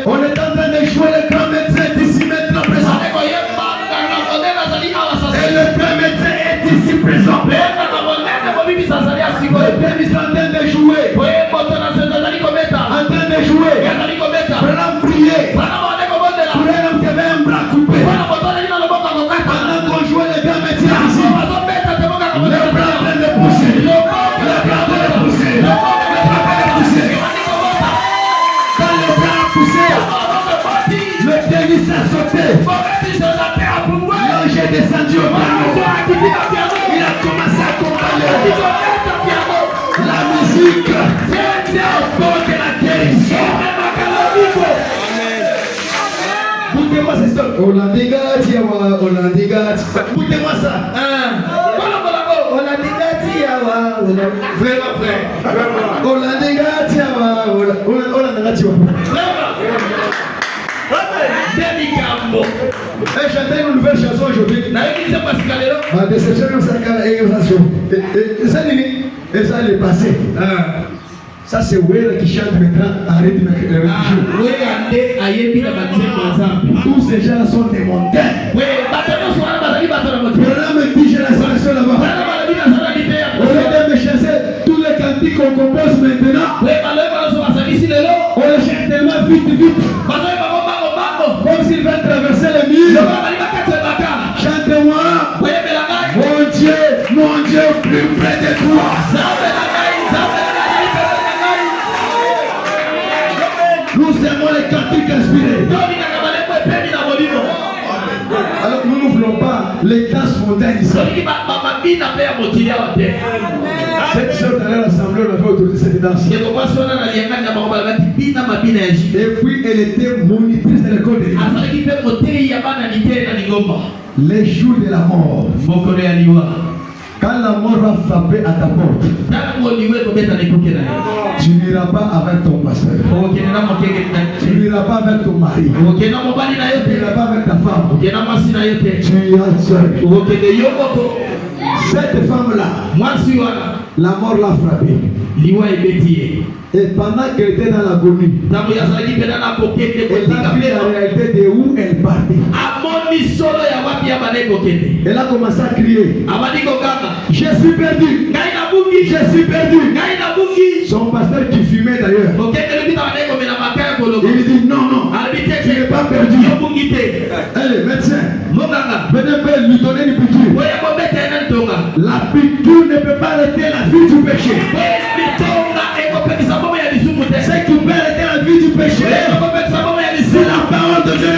on est en train de jouer le grand médecin d'ici maintenant présent. Et le grand médecin est ici présent. Le père est en train de jouer. En train de jouer. Branham prier. Branham qui avait un bras coupé. Pendant qu'on jouait le grand médecin ici, le bras en train de pousser. Le bras en train de pousser. Le bras en train de pousser. Quand le bras a poussé, le tennis a sauté. L'ange est descendu au piano. Il a commencé à accompagner. La musique apporte la guérison. Écoutez-moi cette histoire. Olandigati, Olandigati. Écoutez-moi ça. Olandigati, vraiment frère. Olandigati, Olandigati. J'ai chanté une nouvelle chanson aujourd'hui. Ma déception, et ça l'est passé. Ça c'est Wera qui chante maintenant en rythme religieux. Tous ces gens sont des mondains. Branham me dit j'ai la solution là-bas. Au lieu de me chasser tous les cantiques qu'on compose maintenant, on les chante tellement vite. Comme s'ils veulent traverser les murs. Chante-moi. Mon Dieu, plus près de toi. Nous aimons les cantiques inspirés. Alors nous ne voulons pas les danses mondaines ici. Cette soeur dans l'assemblée, on avait autorisé cette danse. Et puis elle était monitrice de l'école de l'Église. Les jours de la mort. Quand la mort va frapper à ta porte, tu n'iras pas avec ton pasteur. Tu n'iras pas avec ton mari. Tu n'iras pas avec ta femme. Tu iras seul. Cette femme-là, la mort l'a frappée. Et pendant qu'elle était dans l'agonie, elle a vu la réalité de où elle partait. Elle a commencé à crier. Je suis perdu. Je suis perdu. Son pasteur qui fumait d'ailleurs, il dit non, tu n'es pas perdu. Allez, médecin, venez lui donner une piqûre. La piqûre ne peut pas arrêter la vie du péché. Ce qui peut arrêter la vie du péché, c'est la parole de Dieu.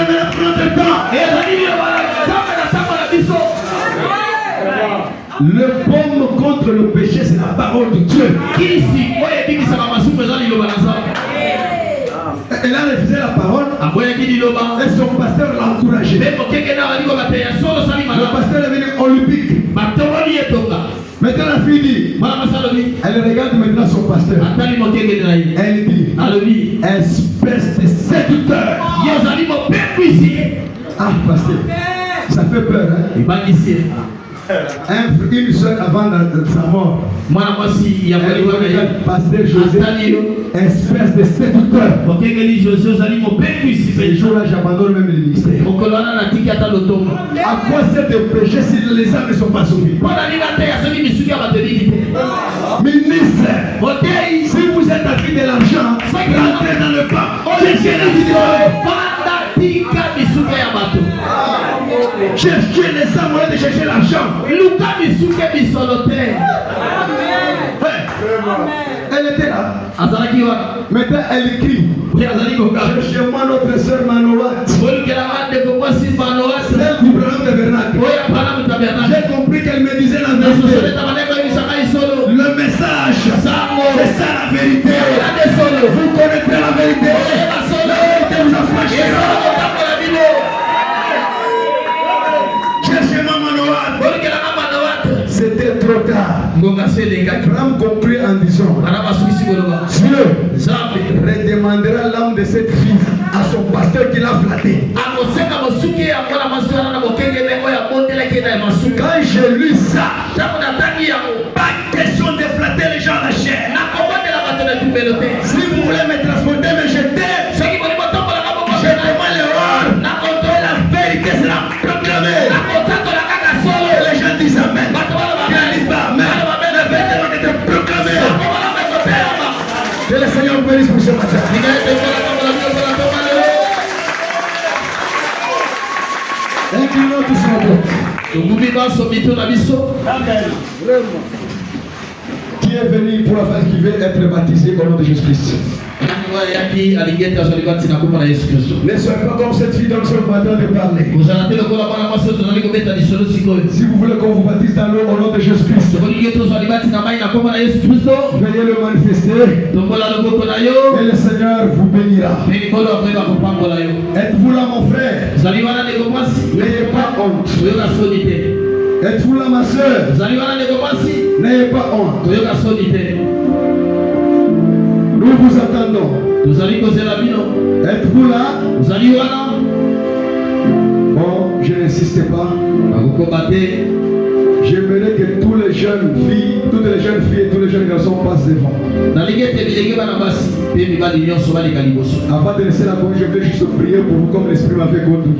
Le pomme contre le péché, c'est la parole de Dieu. Elle a refusé la parole et son pasteur l'a encouragé. Le pasteur est venu, on lui pique. Maintenant la fille dit, elle regarde maintenant son pasteur. Elle dit, espèce de séducteur. Ah pasteur, ça fait peur hein? Une seule avant sa mort. Pasteur José, espèce de séducteur. Ce jour-là, j'abandonne même le ministère. À quoi sert de péché si les âmes ne sont pas sauvées? Ministre, si vous êtes affilié de l'argent, rentrez dans le pas. Cherchez les âmes, de chercher l'argent. Elle était là. Maintenant elle crie. Cherchez-moi notre soeur Manoa. Celle du Branham Tabernacle. J'ai compris qu'elle me disait la vérité. Le message, c'est ça la vérité. Vous connaîtrez la vérité. La vérité vous affranchira. Cherchez-moi Manoat. C'était trop tard. Abraham comprit en disant, Dieu redemandera l'âme de cette fille à son pasteur qui l'a flatté. Quand j'ai lu ça, pas question de flatter les gens à la chair. Si vous voulez me transporter, me jeter, je demande l'erreur. Et la vérité sera proclamée. Et les gens disent Amen. Ils disent pas Amen. La vérité va être proclamée. Que le Seigneur vous bénisse pour ce matin. Inclinons tous nos têtes. Qui est venu pour la phase qui veut être baptisé au nom de Jésus-Christ. Ne soyez pas comme cette fille dans ce matin de parler. Si vous voulez qu'on vous baptise dans l'eau au nom de Jésus-Christ, veuillez le manifester et le Seigneur vous bénira. Êtes-vous là mon frère? N'ayez pas honte. Êtes-vous là ma soeur? N'ayez pas honte. Nous vous attendons. Êtes-vous là? Bon, je n'insiste pas. J'aimerais que toutes les jeunes filles et tous les jeunes garçons passent devant. Avant de laisser la parole, je vais juste prier pour vous comme l'Esprit m'avait conduit.